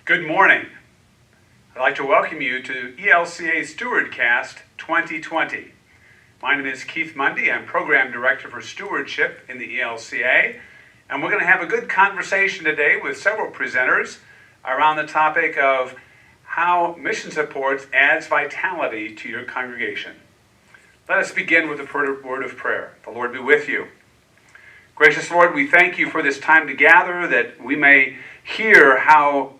Good morning. I'd like to welcome you to ELCA Stewardcast 2020. My name is Keith Mundy. I'm Program Director for Stewardship in the ELCA, and we're going to have a good conversation today with several presenters around the topic of how mission support adds vitality to your congregation. Let us begin with a word of prayer. The Lord be with you. Gracious Lord, we thank you for this time to gather, that we may hear how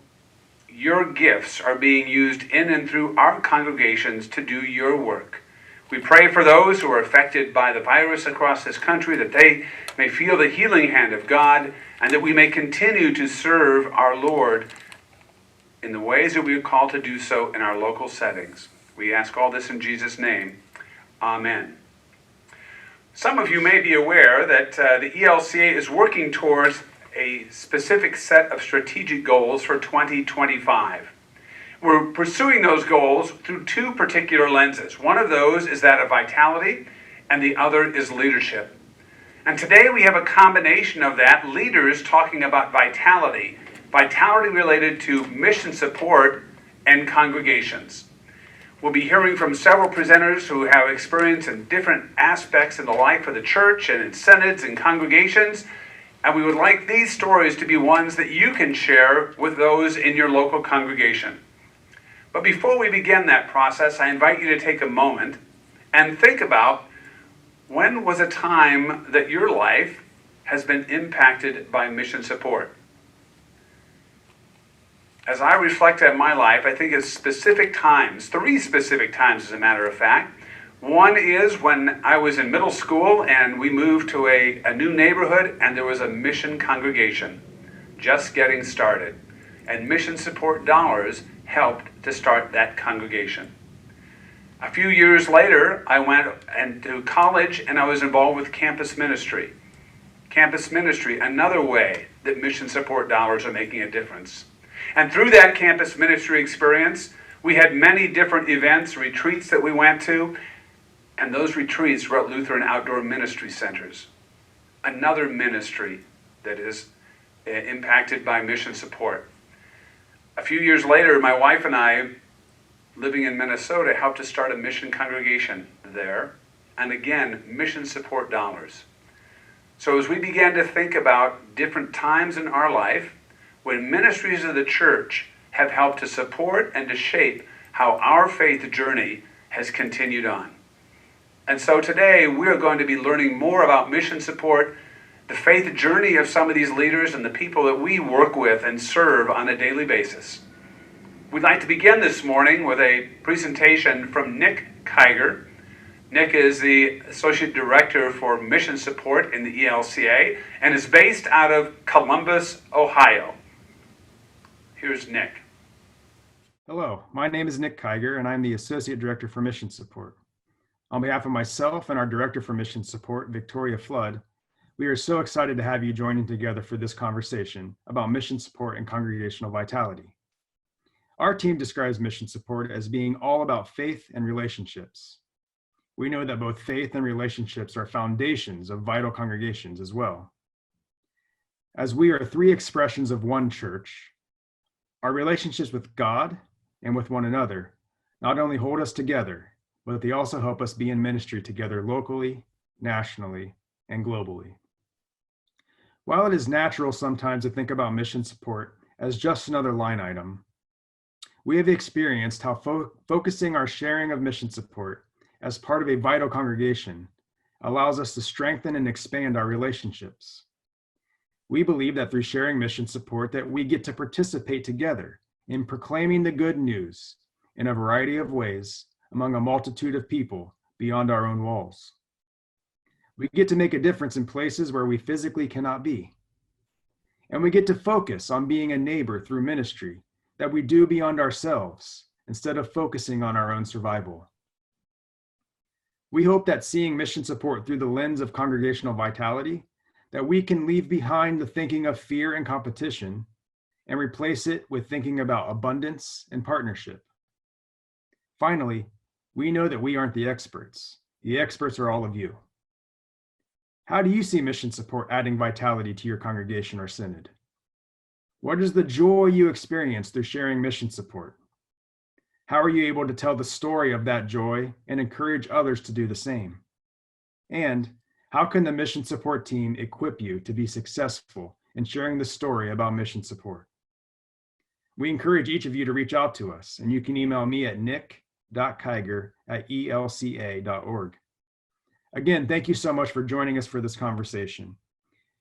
your gifts are being used in and through our congregations to do your work. We pray for those who are affected by the virus across this country, that they may feel the healing hand of God, and that we may continue to serve our Lord in the ways that we are called to do so in our local settings. We ask all this in Jesus' name. Amen. Some of you may be aware that the ELCA is working towards a specific set of strategic goals for 2025. We're pursuing those goals through two particular lenses. One of those is that of vitality, and the other is leadership. And today we have a combination of that, leaders talking about vitality related to mission support and congregations. We'll be hearing from several presenters who have experience in different aspects in the life of the church and in synods and congregations. And we would like these stories to be ones that you can share with those in your local congregation. But before we begin that process, I invite you to take a moment and think about, when was a time that your life has been impacted by mission support? As I reflect on my life, I think of specific times, 3 specific times as a matter of fact. One is when I was in middle school and we moved to a new neighborhood, and there was a mission congregation just getting started. And mission support dollars helped to start that congregation. A few years later, I went into college and I was involved with campus ministry. Campus ministry, another way that mission support dollars are making a difference. And through that campus ministry experience, we had many different events, retreats that we went to. And those retreats were at Lutheran Outdoor Ministry Centers. Another ministry that is impacted by mission support. A few years later, my wife and I, living in Minnesota, helped to start a mission congregation there. And again, mission support dollars. So as we began to think about different times in our life when ministries of the church have helped to support and to shape how our faith journey has continued on. And so today we're going to be learning more about mission support, the faith journey of some of these leaders and the people that we work with and serve on a daily basis. We'd like to begin this morning with a presentation from Nick Kiger. Nick is the Associate Director for Mission Support in the ELCA and is based out of Columbus, Ohio. Here's Nick. Hello, my name is Nick Kiger and I'm the Associate Director for Mission Support. On behalf of myself and our Director for Mission Support, Victoria Flood, we are so excited to have you joining together for this conversation about mission support and congregational vitality. Our team describes mission support as being all about faith and relationships. We know that both faith and relationships are foundations of vital congregations as well. As we are 3 expressions of one church, our relationships with God and with one another not only hold us together, but they also help us be in ministry together locally, nationally, and globally. While it is natural sometimes to think about mission support as just another line item, we have experienced how focusing our sharing of mission support as part of a vital congregation allows us to strengthen and expand our relationships. We believe that through sharing mission support that we get to participate together in proclaiming the good news in a variety of ways among a multitude of people beyond our own walls. We get to make a difference in places where we physically cannot be. And we get to focus on being a neighbor through ministry that we do beyond ourselves instead of focusing on our own survival. We hope that seeing mission support through the lens of congregational vitality, that we can leave behind the thinking of fear and competition and replace it with thinking about abundance and partnership. Finally, we know that we aren't the experts. The experts are all of you. How do you see mission support adding vitality to your congregation or synod? What is the joy you experience through sharing mission support? How are you able to tell the story of that joy and encourage others to do the same? And how can the mission support team equip you to be successful in sharing the story about mission support? We encourage each of you to reach out to us, and you can email me at nick.kiger@elca.org. Again, thank you so much for joining us for this conversation.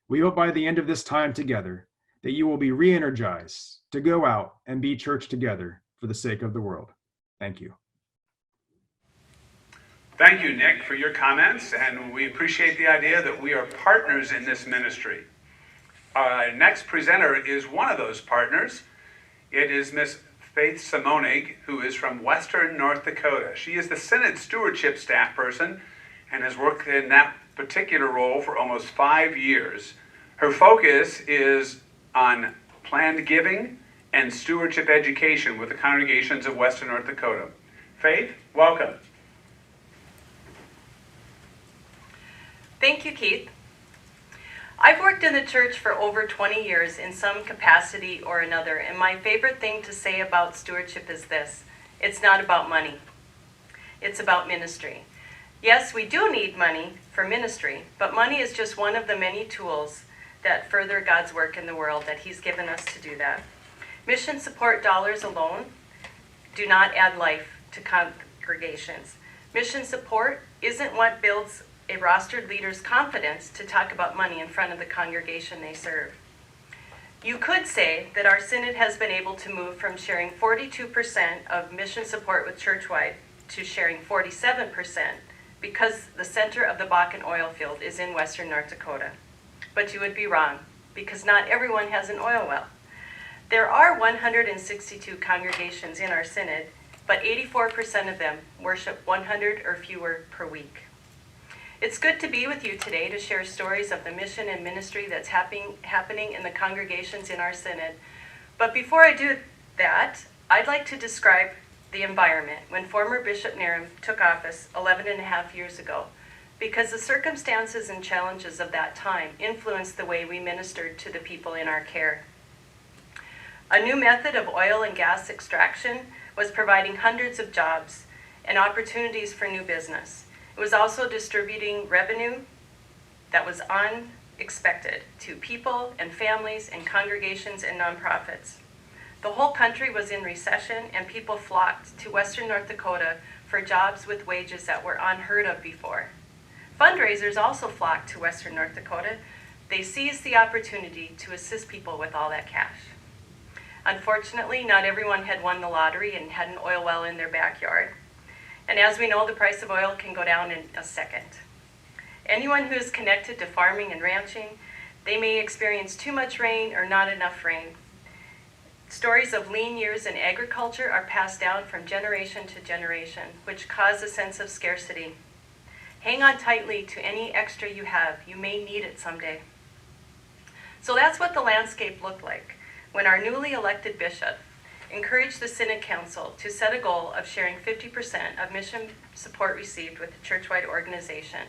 We hope by the end of this time together that you will be re-energized to go out and be church together for the sake of the world. Thank you. Thank you, Nick, for your comments, and we appreciate the idea that we are partners in this ministry. Our next presenter is one of those partners. It is Miss Faith Simonig, who is from Western North Dakota. She is the Synod Stewardship staff person and has worked in that particular role for almost 5 years. Her focus is on planned giving and stewardship education with the congregations of Western North Dakota. Faith, welcome. Thank you, Keith. I've worked in the church for over 20 years in some capacity or another, and my favorite thing to say about stewardship is this: it's not about money. It's about ministry. Yes, we do need money for ministry, but money is just one of the many tools that further God's work in the world that He's given us to do that. Mission support dollars alone do not add life to congregations. Mission support isn't what builds a rostered leader's confidence to talk about money in front of the congregation they serve. You could say that our synod has been able to move from sharing 42% of mission support with Churchwide to sharing 47% because the center of the Bakken oil field is in Western North Dakota. But you would be wrong, because not everyone has an oil well. There are 162 congregations in our synod, but 84% of them worship 100 or fewer per week. It's good to be with you today to share stories of the mission and ministry that's happening in the congregations in our synod. But before I do that, I'd like to describe the environment when former Bishop Narum took office 11 and a half years ago, because the circumstances and challenges of that time influenced the way we ministered to the people in our care. A new method of oil and gas extraction was providing hundreds of jobs and opportunities for new business. It was also distributing revenue that was unexpected to people and families and congregations and nonprofits. The whole country was in recession, and people flocked to Western North Dakota for jobs with wages that were unheard of before. Fundraisers also flocked to Western North Dakota. They seized the opportunity to assist people with all that cash. Unfortunately, not everyone had won the lottery and had an oil well in their backyard. And as we know, the price of oil can go down in a second. Anyone who is connected to farming and ranching, they may experience too much rain or not enough rain. Stories of lean years in agriculture are passed down from generation to generation, which cause a sense of scarcity. Hang on tightly to any extra you have. You may need it someday. So that's what the landscape looked like when our newly elected bishop encouraged the Synod Council to set a goal of sharing 50% of mission support received with the churchwide organization.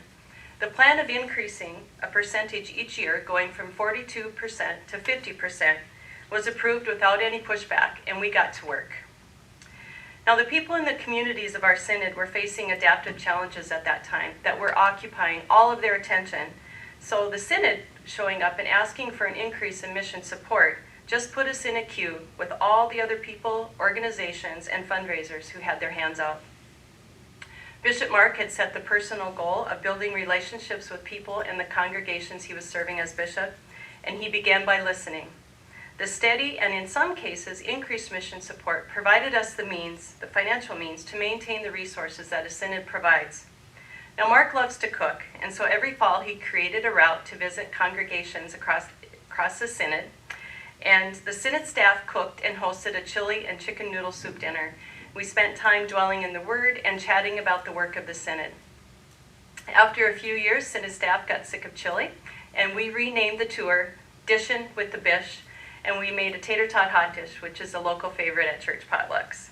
The plan of increasing a percentage each year, going from 42% to 50%, was approved without any pushback, and we got to work. Now, the people in the communities of our synod were facing adaptive challenges at that time that were occupying all of their attention. So the synod showing up and asking for an increase in mission support just put us in a queue with all the other people, organizations, and fundraisers who had their hands out. Bishop Mark had set the personal goal of building relationships with people in the congregations he was serving as bishop, and he began by listening. The steady and in some cases increased mission support provided us the means, the financial means, to maintain the resources that a synod provides. Now, Mark loves to cook, and so every fall he created a route to visit congregations across the synod. And the synod staff cooked and hosted a chili and chicken noodle soup dinner. We spent time dwelling in the Word and chatting about the work of the synod. After a few years, synod staff got sick of chili, and we renamed the tour Dishin' with the Bish, and we made a tater tot hot dish, which is a local favorite at church potlucks.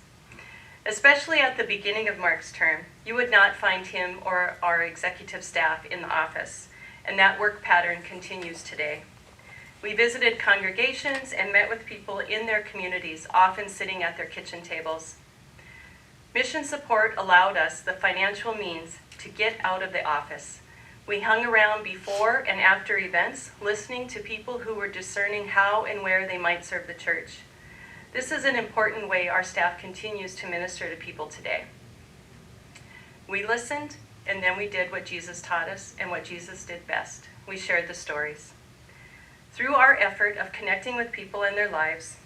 Especially at the beginning of Mark's term, you would not find him or our executive staff in the office, and that work pattern continues today. We visited congregations and met with people in their communities, often sitting at their kitchen tables. Mission support allowed us the financial means to get out of the office. We hung around before and after events, listening to people who were discerning how and where they might serve the church. This is an important way our staff continues to minister to people today. We listened, and then we did what Jesus taught us and what Jesus did best. We shared the stories. Through our effort of connecting with people in their lives,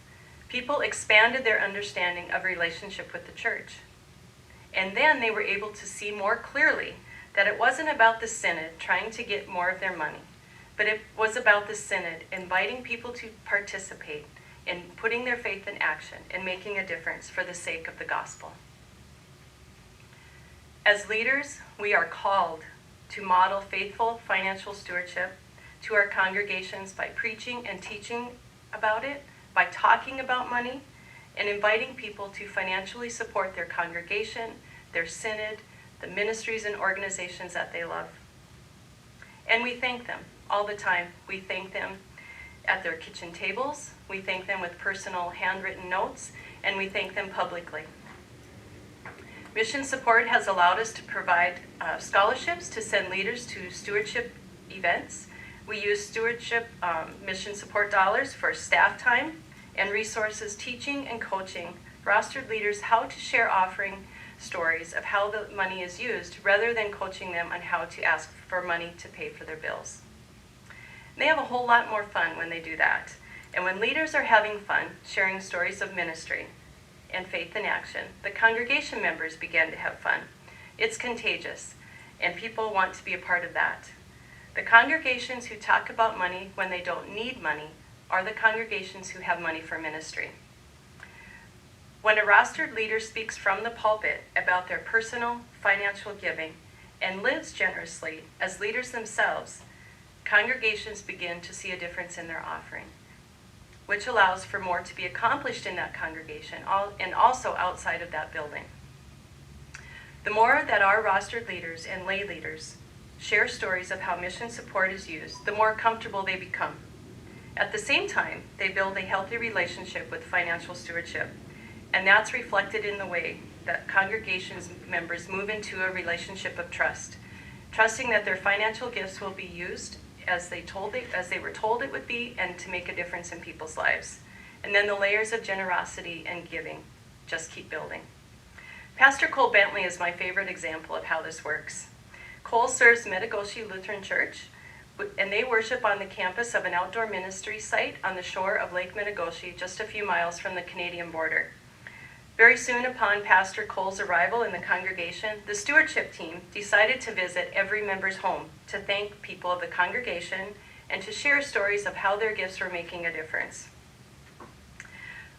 people expanded their understanding of relationship with the church. And then they were able to see more clearly that it wasn't about the synod trying to get more of their money, but it was about the synod inviting people to participate in putting their faith in action and making a difference for the sake of the gospel. As leaders, we are called to model faithful financial stewardship to our congregations by preaching and teaching about it, by talking about money, and inviting people to financially support their congregation, their synod, the ministries and organizations that they love. And we thank them all the time. We thank them at their kitchen tables, we thank them with personal handwritten notes, and we thank them publicly. Mission support has allowed us to provide scholarships to send leaders to stewardship events. We use stewardship mission support dollars for staff time and resources teaching and coaching rostered leaders how to share offering stories of how the money is used rather than coaching them on how to ask for money to pay for their bills. They have a whole lot more fun when they do that. And when leaders are having fun sharing stories of ministry and faith in action, the congregation members begin to have fun. It's contagious, and people want to be a part of that. The congregations who talk about money when they don't need money are the congregations who have money for ministry. When a rostered leader speaks from the pulpit about their personal financial giving and lives generously as leaders themselves, congregations begin to see a difference in their offering, which allows for more to be accomplished in that congregation and also outside of that building. The more that our rostered leaders and lay leaders share stories of how mission support is used, the more comfortable they become. At the same time, they build a healthy relationship with financial stewardship, and that's reflected in the way that congregations members move into a relationship of trust, trusting that their financial gifts will be used as they were told it would be, and to make a difference in people's lives. And then the layers of generosity and giving just keep building. Pastor Cole Bentley is my favorite example of how this works. Cole serves Evangelical Lutheran Church, and they worship on the campus of an outdoor ministry site on the shore of Lake Minnegoshi, just a few miles from the Canadian border. Very soon upon Pastor Cole's arrival in the congregation, the stewardship team decided to visit every member's home to thank people of the congregation and to share stories of how their gifts were making a difference.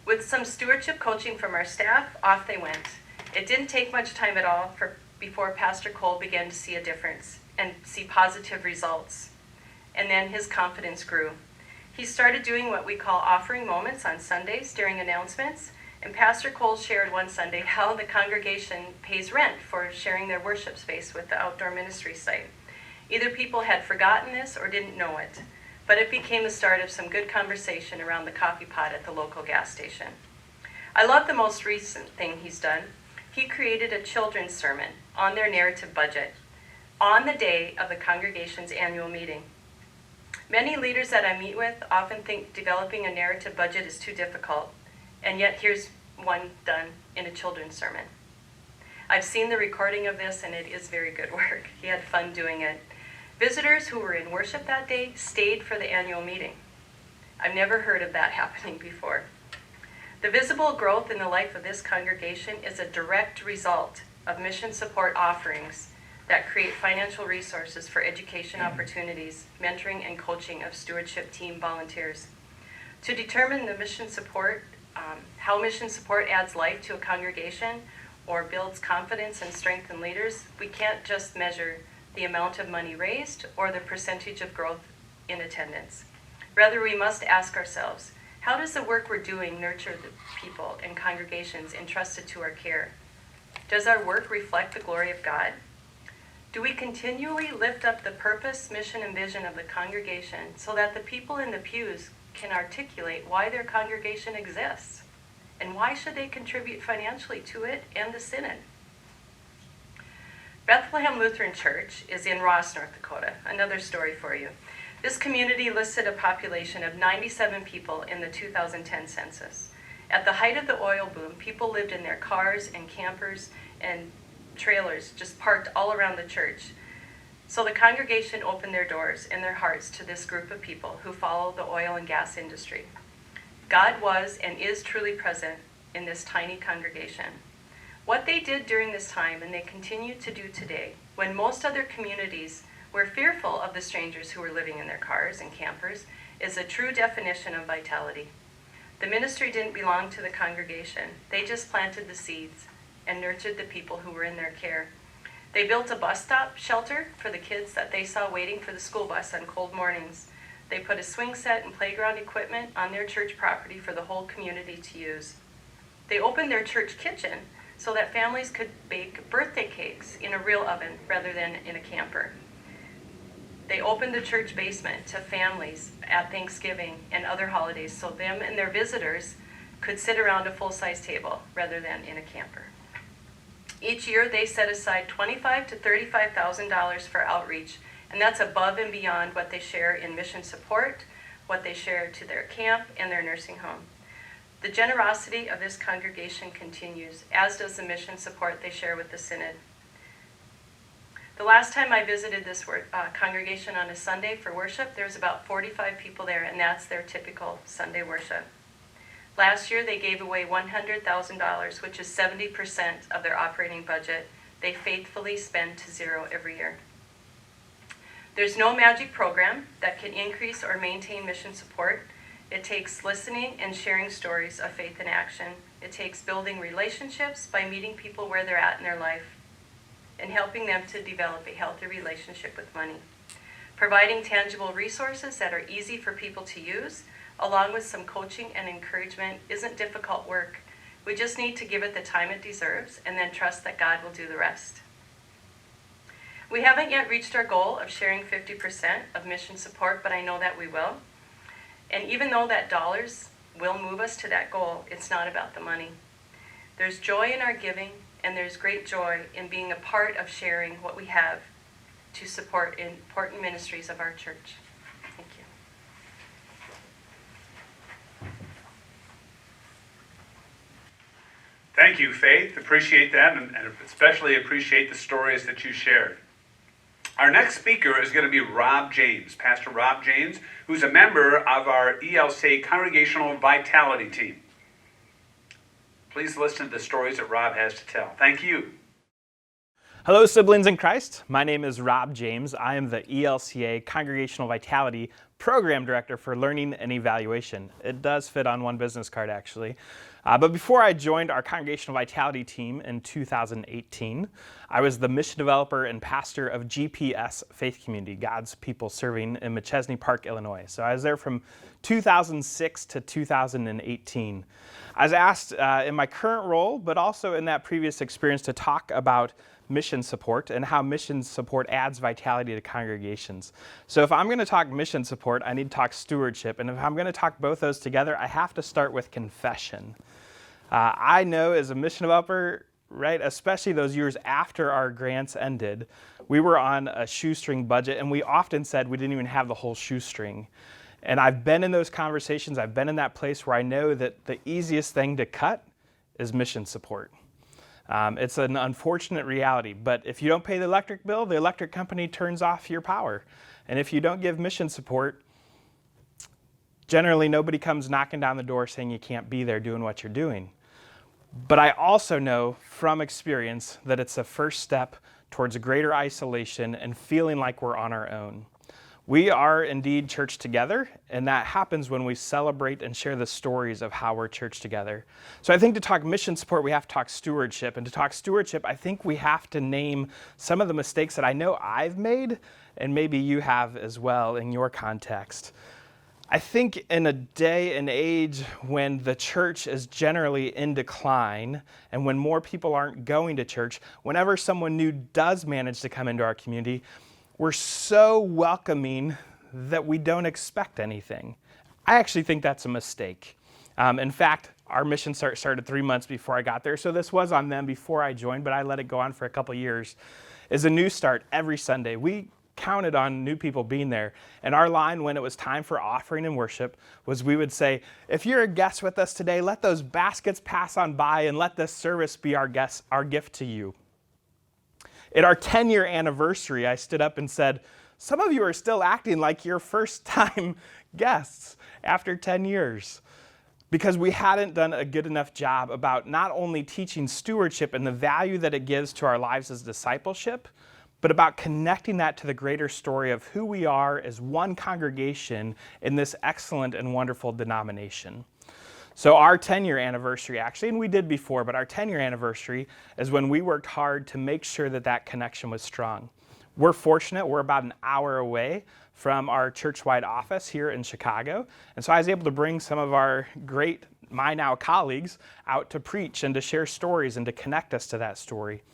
With some stewardship coaching from our staff, off they went. It didn't take much time at all before Pastor Cole began to see a difference and see positive results. And then his confidence grew. He started doing what we call offering moments on Sundays during announcements. And Pastor Cole shared one Sunday how the congregation pays rent for sharing their worship space with the outdoor ministry site. Either people had forgotten this or didn't know it, but it became the start of some good conversation around the coffee pot at the local gas station. I love the most recent thing he's done. He created a children's sermon on their narrative budget on the day of the congregation's annual meeting. Many leaders that I meet with often think developing a narrative budget is too difficult. And yet here's one done in a children's sermon. I've seen the recording of this, and it is very good work. He had fun doing it. Visitors who were in worship that day stayed for the annual meeting. I've never heard of that happening before. The visible growth in the life of this congregation is a direct result of mission support offerings that create financial resources for education opportunities, mentoring, and coaching of stewardship team volunteers. To determine the mission support how mission support adds life to a congregation or builds confidence and strength in leaders, we can't just measure the amount of money raised or the percentage of growth in attendance. Rather, we must ask ourselves, how does the work we're doing nurture the people and congregations entrusted to our care? Does our work reflect the glory of God? Do we continually lift up the purpose, mission, and vision of the congregation so that the people in the pews can articulate why their congregation exists? And why should they contribute financially to it and the synod? Bethlehem Lutheran Church is in Ross, North Dakota. Another story for you. This community listed a population of 97 people in the 2010 census. At the height of the oil boom, people lived in their cars and campers and trailers just parked all around the church. So the congregation opened their doors and their hearts to this group of people who follow the oil and gas industry. God was and is truly present in this tiny congregation. What they did during this time, and they continue to do today, when most other communities were fearful of the strangers who were living in their cars and campers, is a true definition of vitality. The ministry didn't belong to the congregation. They just planted the seeds and nurtured the people who were in their care. They built a bus stop shelter for the kids that they saw waiting for the school bus on cold mornings. They put a swing set and playground equipment on their church property for the whole community to use. They opened their church kitchen so that families could bake birthday cakes in a real oven rather than in a camper. They opened the church basement to families at Thanksgiving and other holidays so them and their visitors could sit around a full-size table rather than in a camper. Each year they set aside $25,000 to $35,000 for outreach, and that's above and beyond what they share in mission support, what they share to their camp and their nursing home. The generosity of this congregation continues, as does the mission support they share with the synod. The last time I visited this congregation on a Sunday for worship, there was about 45 people there, and that's their typical Sunday worship. Last year, they gave away $100,000, which is 70% of their operating budget. They faithfully spend to zero every year. There's no magic program that can increase or maintain mission support. It takes listening and sharing stories of faith in action. It takes building relationships by meeting people where they're at in their life and helping them to develop a healthy relationship with money. Providing tangible resources that are easy for people to use, along with some coaching and encouragement, isn't difficult work. We just need to give it the time it deserves and then trust that God will do the rest. We haven't yet reached our goal of sharing 50% of mission support, but I know that we will. And even though that dollars will move us to that goal, it's not about the money. There's joy in our giving, and there's great joy in being a part of sharing what we have to support important ministries of our church. Thank you. Thank you, Faith. Appreciate that, and especially appreciate the stories that you shared. Our next speaker is going to be Rob James, Pastor Rob James, who's a member of our ELCA Congregational Vitality team. Please listen to the stories that Rob has to tell. Thank you. Hello, siblings in Christ. My name is Rob James. I am the ELCA Congregational Vitality Program Director for Learning and Evaluation. It does fit on one business card, actually. But before I joined our Congregational Vitality team in 2018, I was the mission developer and pastor of GPS Faith Community, God's People Serving in Machesney Park, Illinois. So I was there from 2006 to 2018. I was asked in my current role, but also in that previous experience, to talk about mission support and how mission support adds vitality to congregations. So if I'm going to talk mission support, I need to talk stewardship. And if I'm going to talk both those together, I have to start with confession. I know as a mission developer, right, especially those years after our grants ended, we were on a shoestring budget, and we often said we didn't even have the whole shoestring. And I've been in those conversations, I've been in that place where I know that the easiest thing to cut is mission support. It's an unfortunate reality, but if you don't pay the electric bill, the electric company turns off your power. And if you don't give mission support, generally nobody comes knocking down the door saying you can't be there doing what you're doing. But I also know from experience that it's a first step towards a greater isolation and feeling like we're on our own. We are indeed church together, and that happens when we celebrate and share the stories of how we're church together. So I think to talk mission support, we have to talk stewardship. And to talk stewardship, I think we have to name some of the mistakes that I know I've made, and maybe you have as well in your context. I think in a day and age when the church is generally in decline and when more people aren't going to church, whenever someone new does manage to come into our community, we're so welcoming that we don't expect anything. I actually think that's a mistake. In fact, our mission started 3 months before I got there, so this was on them before I joined, but I let it go on for a couple years. Is a new start every Sunday. We counted on new people being there. And our line when it was time for offering and worship was we would say, if you're a guest with us today, let those baskets pass on by and let this service be our gift to you. At our 10-year anniversary, I stood up and said, some of you are still acting like your first-time guests after 10 years. Because we hadn't done a good enough job about not only teaching stewardship and the value that it gives to our lives as discipleship, but about connecting that to the greater story of who we are as one congregation in this excellent and wonderful denomination. So our 10-year anniversary, actually, and we did before, but our 10-year anniversary is when we worked hard to make sure that that connection was strong. We're fortunate, we're about an hour away from our church-wide office here in Chicago, and so I was able to bring some of our great My Now colleagues out to preach and to share stories and to connect us to that story.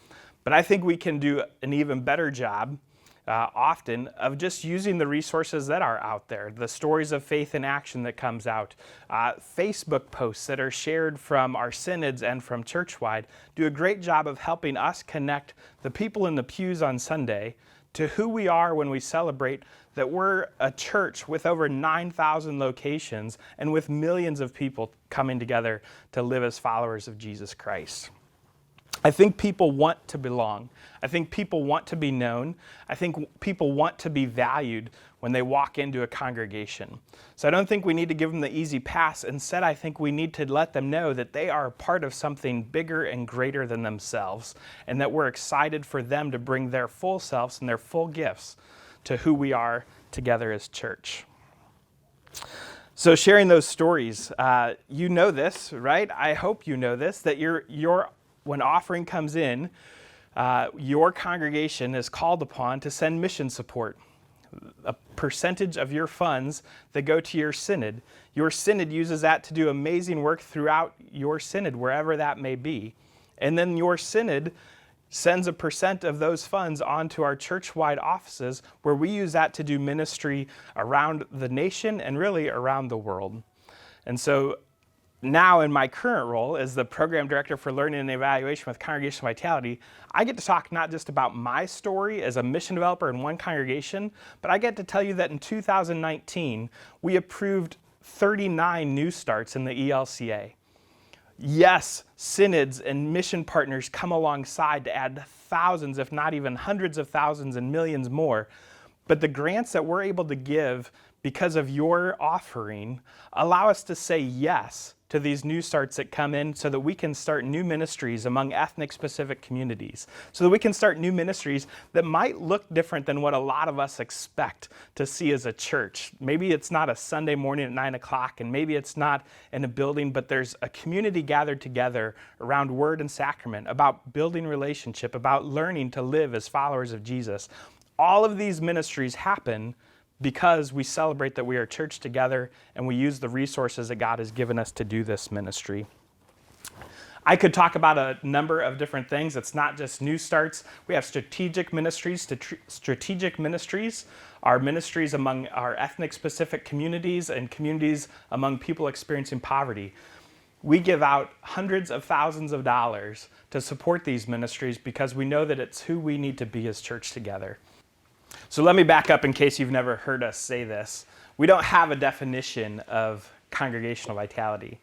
But I think we can do an even better job often of just using the resources that are out there, the stories of faith in action that comes out, Facebook posts that are shared from our synods and from churchwide, do a great job of helping us connect the people in the pews on Sunday to who we are when we celebrate that we're a church with over 9,000 locations and with millions of people coming together to live as followers of Jesus Christ. I think people want to belong. I think people want to be known. I think people want to be valued when they walk into a congregation. So I don't think we need to give them the easy pass. Instead, I think we need to let them know that they are a part of something bigger and greater than themselves, and that we're excited for them to bring their full selves and their full gifts to who we are together as church. So sharing those stories, you know this, right? I hope you know this, that when offering comes in, your congregation is called upon to send mission support. A percentage of your funds that go to your synod. Your synod uses that to do amazing work throughout your synod, wherever that may be. And then your synod sends a percent of those funds onto our church-wide offices, where we use that to do ministry around the nation and really around the world. And so now in my current role as the Program Director for Learning and Evaluation with Congregational Vitality, I get to talk not just about my story as a mission developer in one congregation, but I get to tell you that in 2019, we approved 39 new starts in the ELCA. Yes, synods and mission partners come alongside to add thousands, if not even hundreds of thousands and millions more, but the grants that we're able to give because of your offering allow us to say yes to these new starts that come in so that we can start new ministries among ethnic-specific communities, so that we can start new ministries that might look different than what a lot of us expect to see as a church. Maybe it's not a Sunday morning at 9 o'clock, and maybe it's not in a building, but there's a community gathered together around word and sacrament, about building relationship, about learning to live as followers of Jesus. All of these ministries happen because we celebrate that we are church together and we use the resources that God has given us to do this ministry. I could talk about a number of different things. It's not just new starts. We have strategic ministries. Strategic ministries are ministries among our ethnic-specific communities and communities among people experiencing poverty. We give out hundreds of thousands of dollars to support these ministries because we know that it's who we need to be as church together. So let me back up in case you've never heard us say this. We don't have a definition of congregational vitality.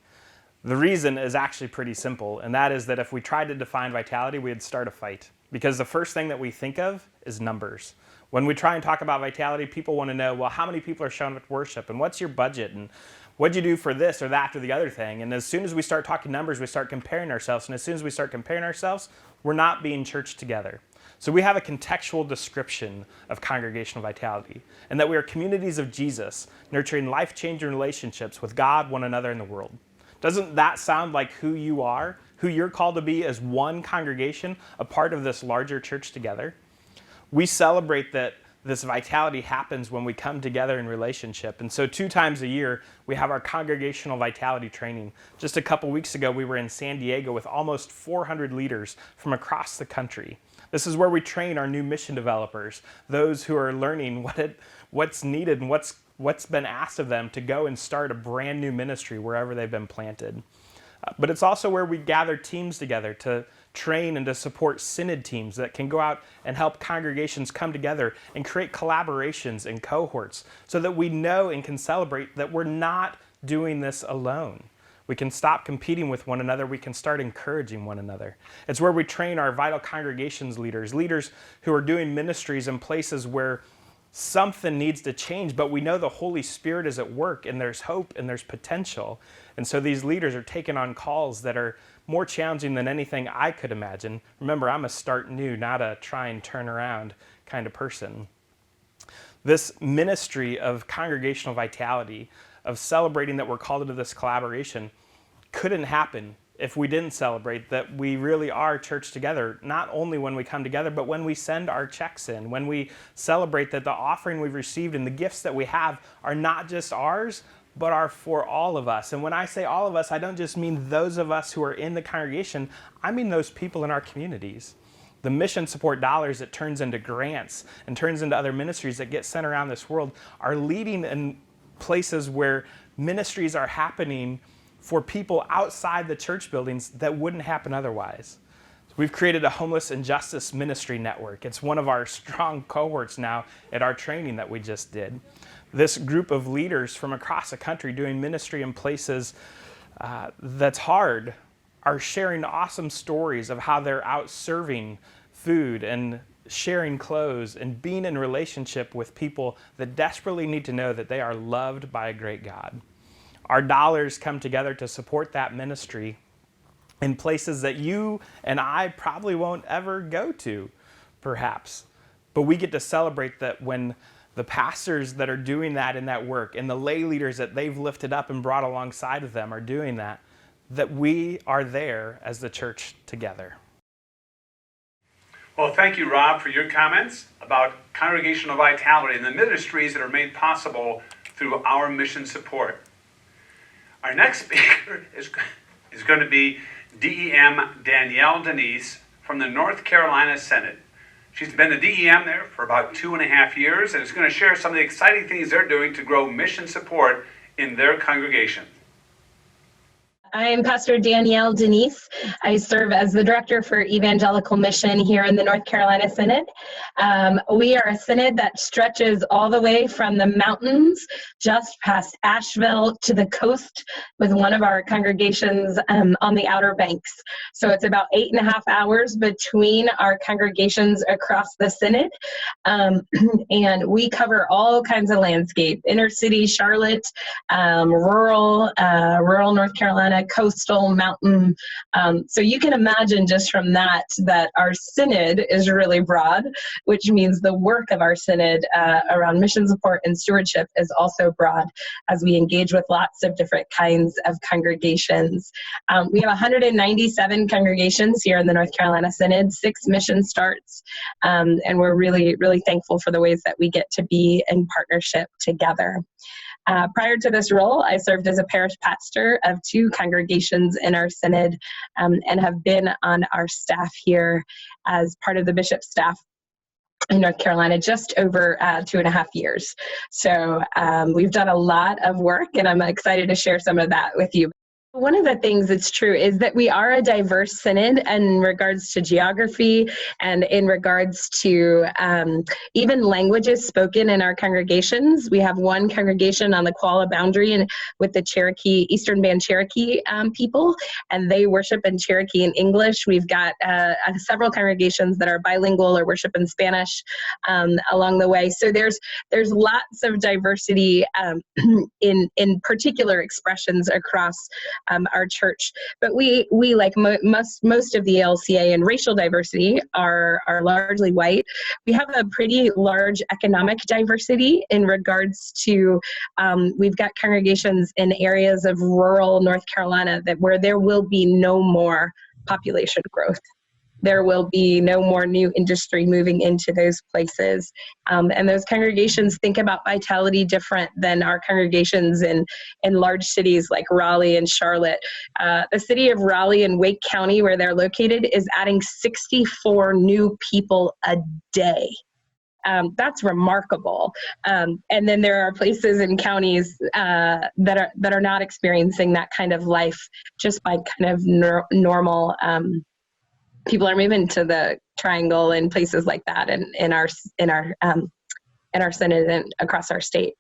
The reason is actually pretty simple, and that is that if we tried to define vitality, we'd start a fight. Because the first thing that we think of is numbers. When we try and talk about vitality, people want to know, well, how many people are showing up at worship, and what's your budget, and what'd you do for this or that or the other thing? And as soon as we start talking numbers, we start comparing ourselves, and as soon as we start comparing ourselves, we're not being church together. So we have a contextual description of congregational vitality, and that we are communities of Jesus, nurturing life-changing relationships with God, one another, and the world. Doesn't that sound like who you are, who you're called to be as one congregation, a part of this larger church together? We celebrate that this vitality happens when we come together in relationship. And so 2 times a year, we have our Congregational Vitality Training. Just a couple weeks ago, we were in San Diego with almost 400 leaders from across the country. This is where we train our new mission developers, those who are learning what's needed and what's been asked of them to go and start a brand new ministry wherever they've been planted. But it's also where we gather teams together to train and to support synod teams that can go out and help congregations come together and create collaborations and cohorts so that we know and can celebrate that we're not doing this alone. We can stop competing with one another. We can start encouraging one another. It's where we train our vital congregations leaders who are doing ministries in places where something needs to change, but we know the Holy Spirit is at work and there's hope and there's potential. And so these leaders are taking on calls that are more challenging than anything I could imagine. Remember, I'm a start new, not a try and turn around kind of person. This ministry of congregational vitality, of celebrating that we're called into this collaboration, couldn't happen if we didn't celebrate that we really are church together, not only when we come together, but when we send our checks in, when we celebrate that the offering we've received and the gifts that we have are not just ours, but are for all of us. And when I say all of us, I don't just mean those of us who are in the congregation, I mean those people in our communities. The mission support dollars that turns into grants and turns into other ministries that get sent around this world are leading in places where ministries are happening for people outside the church buildings that wouldn't happen otherwise. So we've created a homeless and justice ministry network. It's one of our strong cohorts now at our training that we just did. This group of leaders from across the country doing ministry in places that's hard are sharing awesome stories of how they're out serving food and sharing clothes and being in relationship with people that desperately need to know that they are loved by a great God. Our dollars come together to support that ministry in places that you and I probably won't ever go to, perhaps. But we get to celebrate that when the pastors that are doing that in that work and the lay leaders that they've lifted up and brought alongside of them are doing that, that we are there as the church together. Well, thank you, Rob, for your comments about congregational vitality and the ministries that are made possible through our mission support. Our next speaker is going to be DEM Danielle Denise from the North Carolina Synod. She's been a DEM there for about 2.5 years and is going to share some of the exciting things they're doing to grow mission support in their congregation. I'm Pastor Danielle Denise. I serve as the Director for Evangelical Mission here in the North Carolina Synod. We are a synod that stretches all the way from the mountains just past Asheville to the coast with one of our congregations on the Outer Banks. So it's about 8.5 hours between our congregations across the synod. And we cover all kinds of landscape, inner city, Charlotte, rural North Carolina, coastal, mountain. So you can imagine just from that our synod is really broad, which means the work of our synod around mission support and stewardship is also broad as we engage with lots of different kinds of congregations. We have 197 congregations here in the North Carolina Synod, 6 mission starts, and we're really, really thankful for the ways that we get to be in partnership together. Prior to this role, I served as a parish pastor of 2 congregations in our synod and have been on our staff here as part of the bishop's staff in North Carolina just over 2.5 years. So we've done a lot of work, and I'm excited to share some of that with you. One of the things that's true is that we are a diverse synod in regards to geography and in regards to even languages spoken in our congregations. We have one congregation on the Qualla boundary and with the Cherokee, Eastern Band Cherokee people, and they worship in Cherokee and English. We've got several congregations that are bilingual or worship in Spanish along the way. So there's lots of diversity in particular expressions across our church, but we like most of the ELCA and racial diversity are largely white. We have a pretty large economic diversity in regards to we've got congregations in areas of rural North Carolina where there will be no more population growth. There will be no more new industry moving into those places. And those congregations think about vitality different than our congregations in large cities like Raleigh and Charlotte. The city of Raleigh and Wake County, where they're located, is adding 64 new people a day. That's remarkable. And then there are places and counties that are not experiencing that kind of life just by kind of normal. People are moving to the Triangle and places like that, and in our synod and across our state.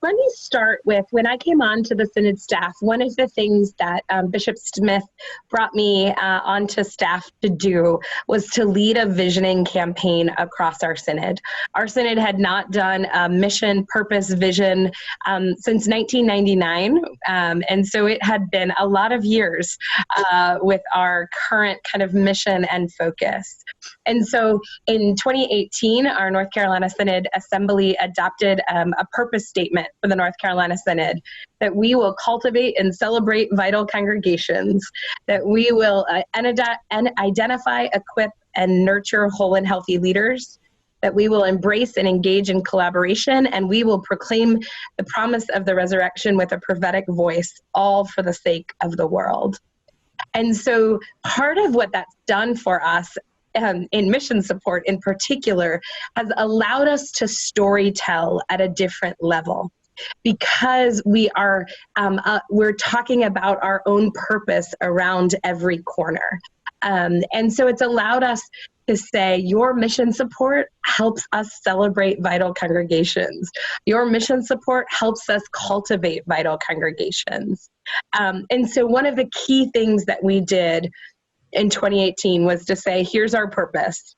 Let me start with, when I came on to the Synod staff, one of the things that Bishop Smith brought me onto staff to do was to lead a visioning campaign across our Synod. Our Synod had not done a mission, purpose, vision since 1999, and so it had been a lot of years with our current kind of mission and focus. And so in 2018, our North Carolina Synod Assembly adopted a purpose statement for the North Carolina Synod, that we will cultivate and celebrate vital congregations, that we will identify, equip, and nurture whole and healthy leaders, that we will embrace and engage in collaboration, and we will proclaim the promise of the resurrection with a prophetic voice, all for the sake of the world. And so part of what that's done for us in mission support in particular has allowed us to storytell at a different level, because we are we're talking about our own purpose around every corner. And so it's allowed us to say, your mission support helps us celebrate vital congregations. Your mission support helps us cultivate vital congregations. And so one of the key things that we did in 2018 was to say, here's our purpose.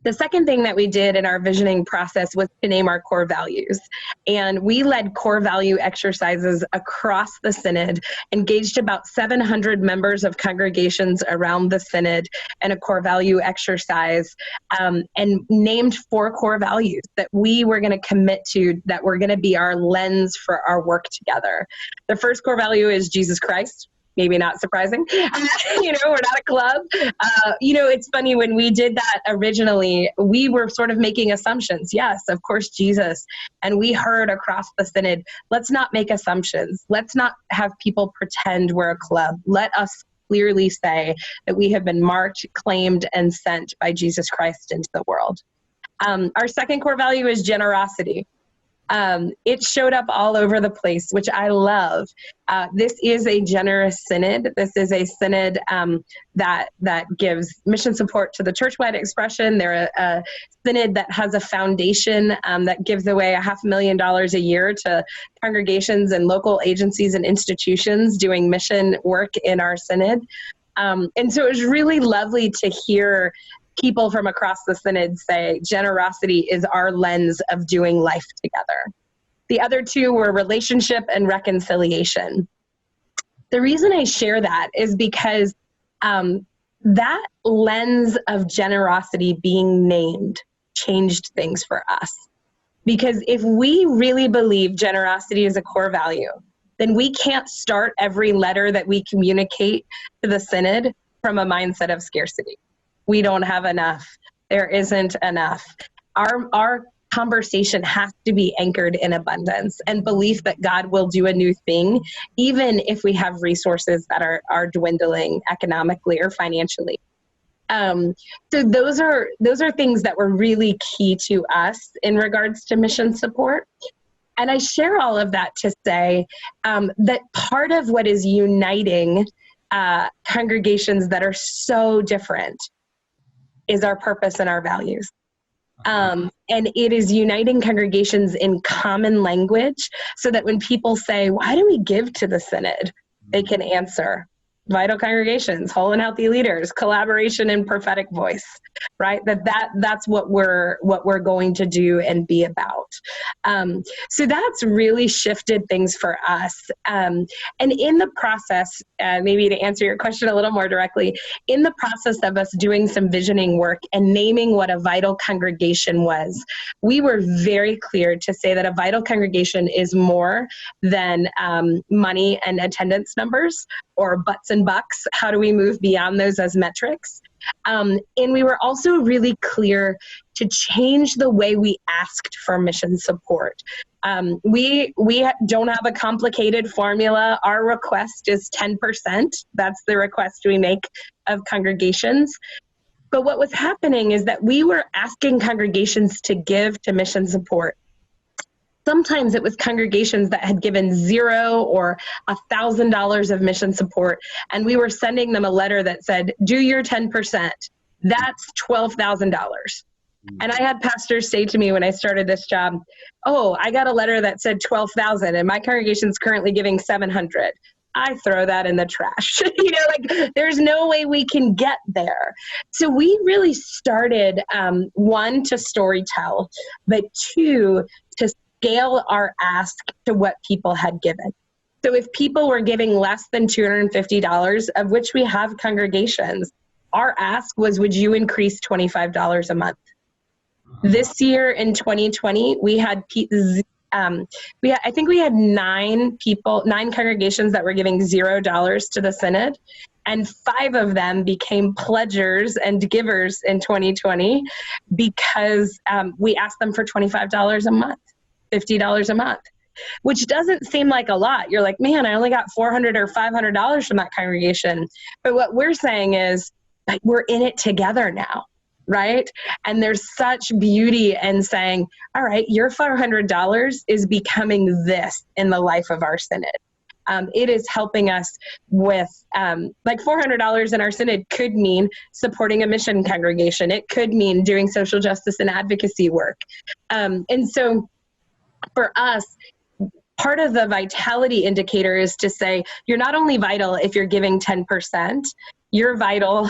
The second thing that we did in our visioning process was to name our core values. And we led core value exercises across the Synod, engaged about 700 members of congregations around the Synod in a core value exercise, and named 4 core values that we were going to commit to, that were going to be our lens for our work together. The first core value is Jesus Christ. Maybe not surprising. We're not a club. It's funny, when we did that originally, we were sort of making assumptions. Yes, of course, Jesus. And we heard across the Synod, let's not make assumptions. Let's not have people pretend we're a club. Let us clearly say that we have been marked, claimed, and sent by Jesus Christ into the world. Our second core value is generosity. It showed up all over the place, which I love. This is a generous synod. This is a synod that gives mission support to the church-wide expression. They're a synod that has a foundation that gives away $500,000 a year to congregations and local agencies and institutions doing mission work in our synod. And so it was really lovely to hear people from across the synod say generosity is our lens of doing life together. The other 2 were relationship and reconciliation. The reason I share that is because that lens of generosity being named changed things for us. Because if we really believe generosity is a core value, then we can't start every letter that we communicate to the synod from a mindset of scarcity. We don't have enough. There isn't enough. Our conversation has to be anchored in abundance and belief that God will do a new thing, even if we have resources that are dwindling economically or financially. So those are things that were really key to us in regards to mission support. And I share all of that to say that part of what is uniting congregations that are so different is our purpose and our values. And it is uniting congregations in common language so that when people say, why do we give to the synod? They can answer, vital congregations, whole and healthy leaders, collaboration and prophetic voice, right? That's what we're going to do and be about. So that's really shifted things for us. And in the process, maybe to answer your question a little more directly, in the process of us doing some visioning work and naming what a vital congregation was, we were very clear to say that a vital congregation is more than money and attendance numbers or butts and bucks. How do we move beyond those as metrics? And we were also really clear to change the way we asked for mission support. We don't have a complicated formula. Our request is 10%. That's the request we make of congregations. But what was happening is that we were asking congregations to give to mission support. Sometimes it was congregations that had given $0 or $1,000 of mission support, and we were sending them a letter that said, do your 10%. That's $12,000. And I had pastors say to me when I started this job, oh, I got a letter that said 12,000 and my congregation's currently giving 700. I throw that in the trash. There's no way we can get there. So we really started, one, to storytell, but two, to scale our ask to what people had given. So if people were giving less than $250, of which we have congregations, our ask was, would you increase $25 a month? This year in 2020, we had I think we had 9 congregations that were giving $0 to the synod, and 5 of them became pledgers and givers in 2020 because we asked them for $25 a month, $50 a month, which doesn't seem like a lot. You're like, man, I only got $400 or $500 from that congregation. But what we're saying is, like, we're in it together now. Right? And there's such beauty in saying, all right, your $400 is becoming this in the life of our synod. It is helping us with, like $400 in our synod could mean supporting a mission congregation. It could mean doing social justice and advocacy work. And so for us, part of the vitality indicator is to say, you're not only vital if you're giving 10%, you're vital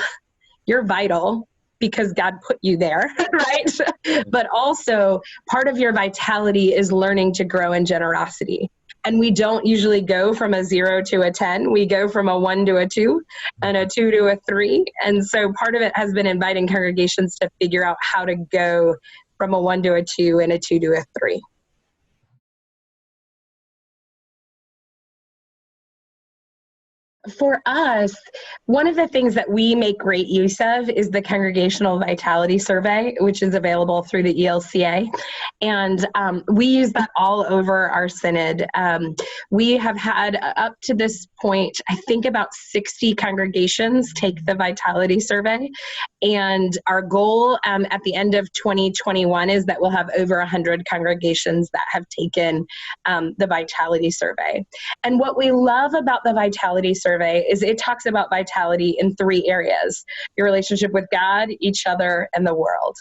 because God put you there, right? But also part of your vitality is learning to grow in generosity. And we don't usually go from a 0 to a 10. We go from a 1 to a 2 and a 2 to a 3. And so part of it has been inviting congregations to figure out how to go from a 1 to a 2 and a 2 to a 3. For us, one of the things that we make great use of is the Congregational Vitality Survey, which is available through the ELCA. And we use that all over our synod. We have had, up to this point, I think about 60 congregations take the Vitality Survey. And our goal at the end of 2021 is that we'll have over 100 congregations that have taken the Vitality Survey. And what we love about the Vitality Survey is it talks about vitality in 3 areas: your relationship with God, each other, and the world.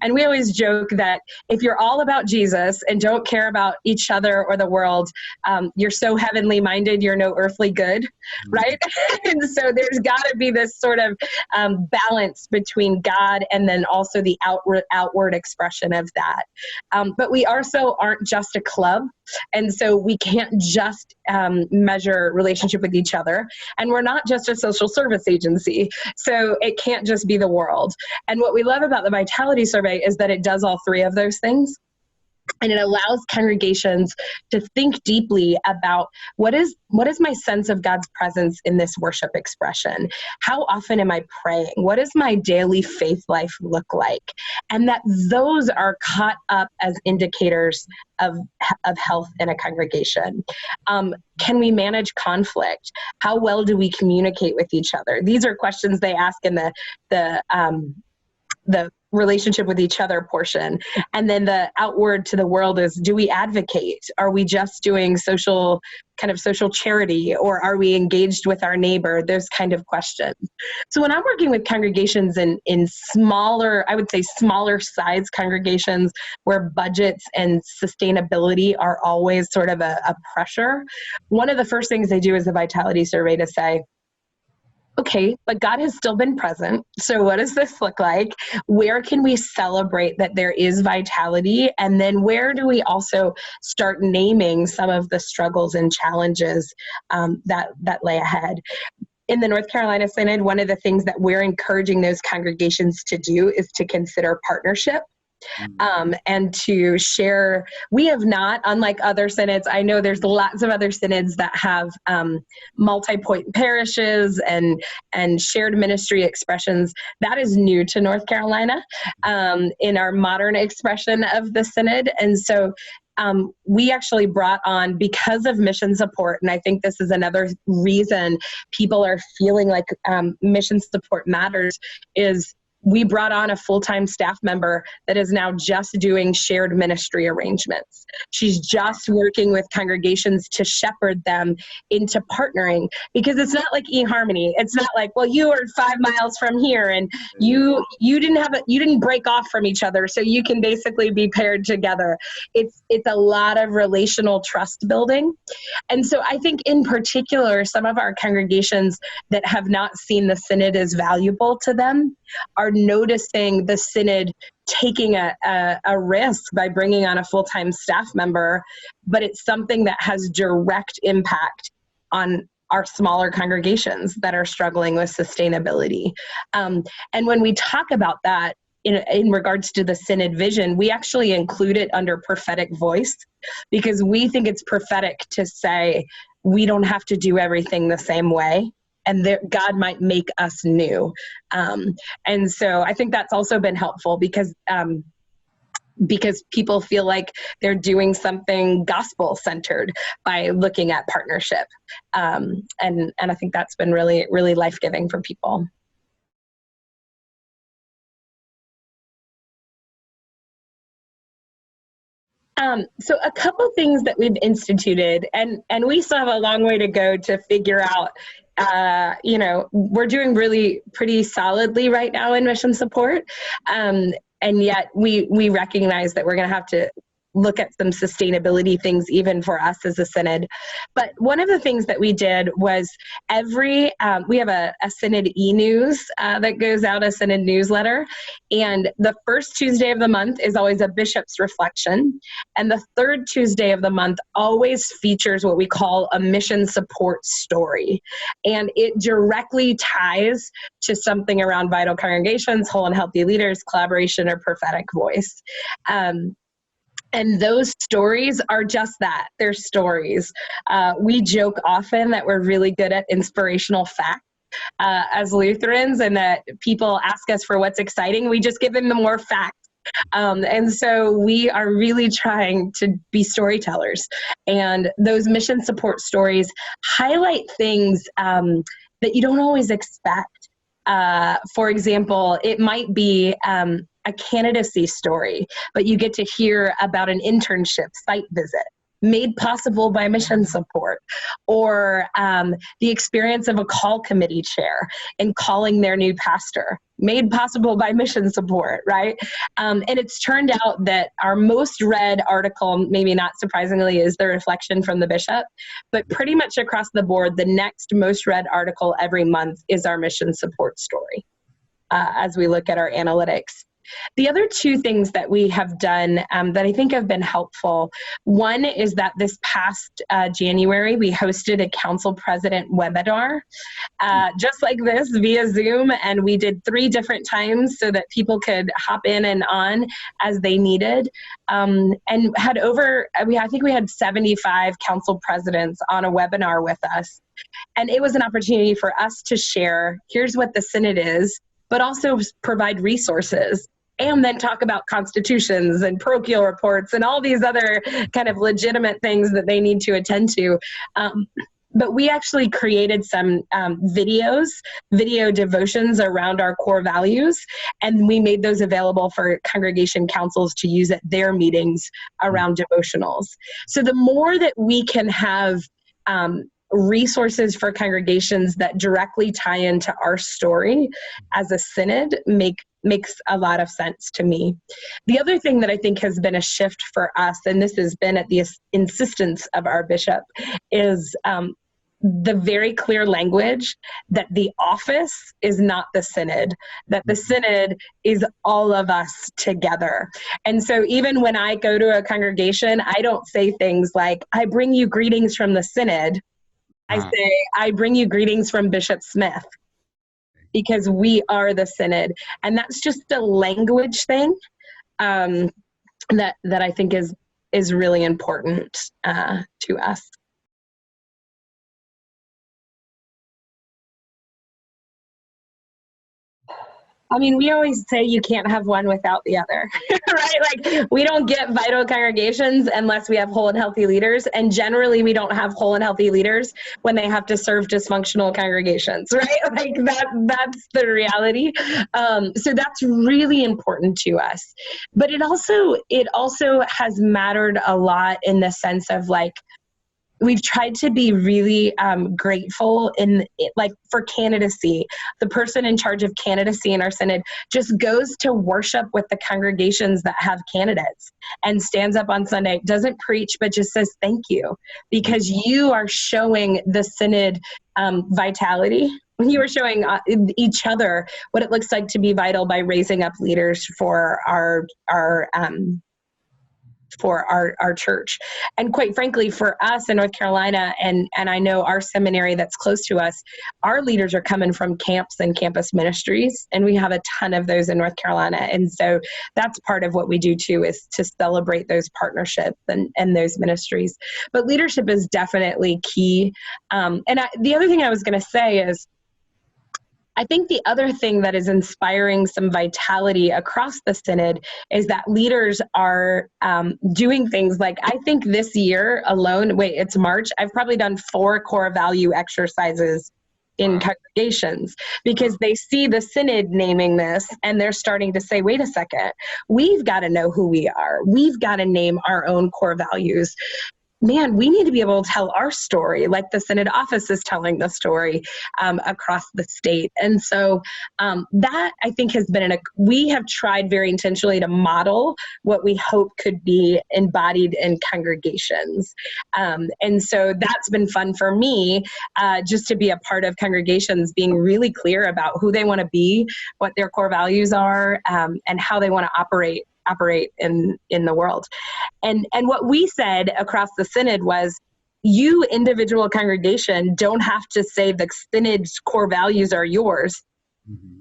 And we always joke that if you're all about Jesus and don't care about each other or the world, you're so heavenly minded, you're no earthly good, right? And so there's got to be this sort of balance between God and then also the outward expression of that. But we also aren't just a club. And so we can't just measure relationship with each other. And we're not just a social service agency. So it can't just be the world. And what we love about the Vitality Survey is that it does all 3 of those things. And it allows congregations to think deeply about what is my sense of God's presence in this worship expression? How often am I praying? What does my daily faith life look like? And that those are caught up as indicators of health in a congregation. Can we manage conflict? How well do we communicate with each other? These are questions they ask in the relationship with each other portion. And then the outward to the world is, do we advocate? Are we just doing social charity, or are we engaged with our neighbor? Those kind of questions. So when I'm working with congregations in smaller, I would say smaller size congregations where budgets and sustainability are always sort of a pressure, one of the first things they do is the Vitality Survey to say, okay, but God has still been present. So what does this look like? Where can we celebrate that there is vitality? And then where do we also start naming some of the struggles and challenges that lay ahead? In the North Carolina Synod, one of the things that we're encouraging those congregations to do is to consider partnership. And to share. We have not, unlike other synods, I know there's lots of other synods that have multi-point parishes and shared ministry expressions. That is new to North Carolina in our modern expression of the synod. And so we actually brought on, because of mission support, and I think this is another reason people are feeling like mission support matters, is we brought on a full-time staff member that is now just doing shared ministry arrangements. She's just working with congregations to shepherd them into partnering, because it's not like eHarmony. It's not like, well, you are 5 miles from here and you didn't break off from each other, so you can basically be paired together. It's a lot of relational trust building. And so I think in particular, some of our congregations that have not seen the synod as valuable to them are noticing the synod taking a risk by bringing on a full-time staff member, but it's something that has direct impact on our smaller congregations that are struggling with sustainability. And when we talk about that in regards to the synod vision, we actually include it under prophetic voice, because we think it's prophetic to say we don't have to do everything the same way, and God might make us new. And so I think that's also been helpful, because people feel like they're doing something gospel-centered by looking at partnership. And I think that's been really, really life-giving for people. So a couple things that we've instituted, and we still have a long way to go to figure out, we're doing really pretty solidly right now in mission support. And yet we recognize that we're going to have to look at some sustainability things even for us as a synod. But one of the things that we did was we have a synod e-news that goes out, a synod newsletter, and the first Tuesday of the month is always a bishop's reflection, and the third Tuesday of the month always features what we call a mission support story, and it directly ties to something around vital congregations, whole and healthy leaders, collaboration, or prophetic voice. And those stories are just that. They're stories. We joke often that we're really good at inspirational facts as Lutherans, and that people ask us for what's exciting. We just give them the more facts. And so we are really trying to be storytellers. And those mission support stories highlight things that you don't always expect. For example, it might be a candidacy story, but you get to hear about an internship site visit made possible by mission support, or the experience of a call committee chair and calling their new pastor, made possible by mission support, right? And it's turned out that our most read article, maybe not surprisingly, is the reflection from the bishop, but pretty much across the board, the next most read article every month is our mission support story as we look at our analytics. The other two things that we have done that I think have been helpful, one is that this past January, we hosted a council president webinar, just like this via Zoom, and we did 3 different times so that people could hop in and on as they needed, and had I think we had 75 council presidents on a webinar with us. And it was an opportunity for us to share, here's what the synod is, but also provide resources, and then talk about constitutions and parochial reports and all these other kind of legitimate things that they need to attend to. But we actually created some video devotions around our core values, and we made those available for congregation councils to use at their meetings around devotionals. So the more that we can have resources for congregations that directly tie into our story as a synod makes a lot of sense to me. The other thing that I think has been a shift for us, and this has been at the insistence of our bishop, is the very clear language that the office is not the synod, that the synod is all of us together. And so even when I go to a congregation, I don't say things like, I bring you greetings from the synod. I say, I bring you greetings from Bishop Smith, because we are the synod. And that's just a language thing that I think is really important to us. I mean, we always say you can't have one without the other, right? Like, we don't get vital congregations unless we have whole and healthy leaders. And generally, we don't have whole and healthy leaders when they have to serve dysfunctional congregations, right? Like, that's the reality. So that's really important to us. But it also has mattered a lot in the sense of, like, we've tried to be really grateful for candidacy. The person in charge of candidacy in our synod just goes to worship with the congregations that have candidates and stands up on Sunday, doesn't preach, but just says thank you, because you are showing the synod vitality. You are showing each other what it looks like to be vital by raising up leaders for our church. And quite frankly, for us in North Carolina, and I know our seminary that's close to us, our leaders are coming from camps and campus ministries, and we have a ton of those in North Carolina. And so that's part of what we do too, is to celebrate those partnerships and those ministries. But leadership is definitely key. The other thing I was going to say is, I think the other thing that is inspiring some vitality across the synod is that leaders are doing things like, I think this year alone, it's March, I've probably done 4 core value exercises in congregations, because they see the synod naming this and they're starting to say, wait a second, we've got to know who we are. We've got to name our own core values. Man, we need to be able to tell our story like the synod office is telling the story across the state. And so that, I think, has been we have tried very intentionally to model what we hope could be embodied in congregations. And so that's been fun for me, just to be a part of congregations being really clear about who they want to be, what their core values are, and how they want to operate in the world. And what we said across the synod was, you individual congregation don't have to say the synod's core values are yours,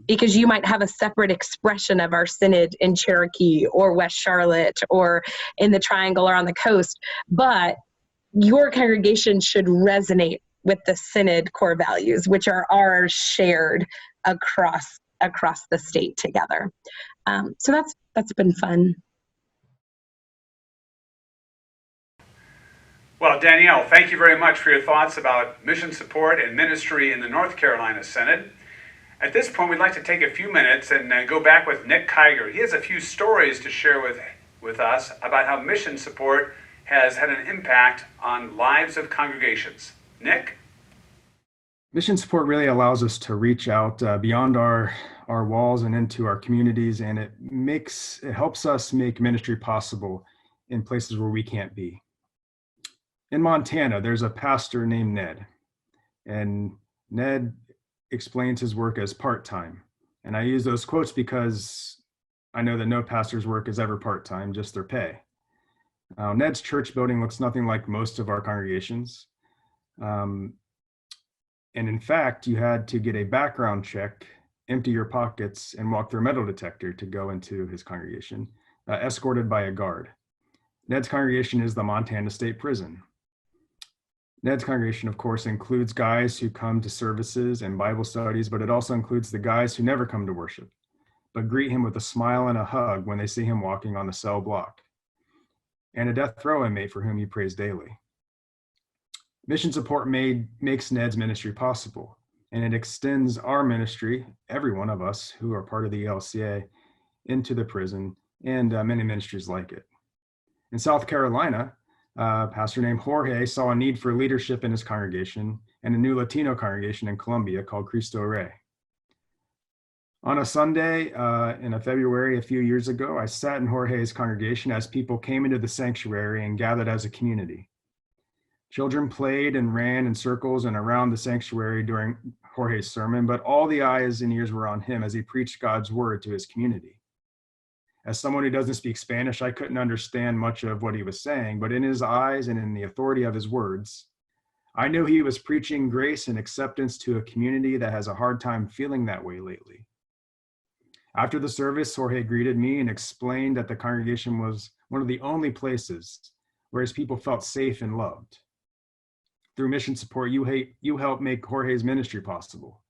because you might have a separate expression of our synod in Cherokee or West Charlotte or in the Triangle or on the coast, but your congregation should resonate with the synod core values, which are ours shared across the state together. So that's been fun. Well, Danielle, thank you very much for your thoughts about mission support and ministry in the North Carolina Synod. At this point, we'd like to take a few minutes and go back with Nick Kiger. He has a few stories to share with us about how mission support has had an impact on lives of congregations. Nick? Mission support really allows us to reach out beyond our walls and into our communities, and it helps us make ministry possible in places where we can't be. In Montana, there's a pastor named Ned, and Ned explains his work as part-time. And I use those quotes because I know that no pastor's work is ever part-time, just their pay. Ned's church building looks nothing like most of our congregations. And in fact, you had to get a background check, empty your pockets, and walk through a metal detector to go into his congregation, escorted by a guard. Ned's congregation is the Montana State Prison. Ned's congregation, of course, includes guys who come to services and Bible studies, but it also includes the guys who never come to worship, but greet him with a smile and a hug when they see him walking on the cell block, and a death row inmate for whom he prays daily. Mission support makes Ned's ministry possible, and it extends our ministry, every one of us who are part of the ELCA, into the prison and many ministries like it. In South Carolina, a pastor named Jorge saw a need for leadership in his congregation and a new Latino congregation in Columbia called Cristo Rey. On a Sunday in February a few years ago, I sat in Jorge's congregation as people came into the sanctuary and gathered as a community. Children played and ran in circles and around the sanctuary during Jorge's sermon, but all the eyes and ears were on him as he preached God's word to his community. As someone who doesn't speak Spanish, I couldn't understand much of what he was saying, but in his eyes and in the authority of his words, I knew he was preaching grace and acceptance to a community that has a hard time feeling that way lately. After the service, Jorge greeted me and explained that the congregation was one of the only places where his people felt safe and loved. Through mission support, you helped make Jorge's ministry possible.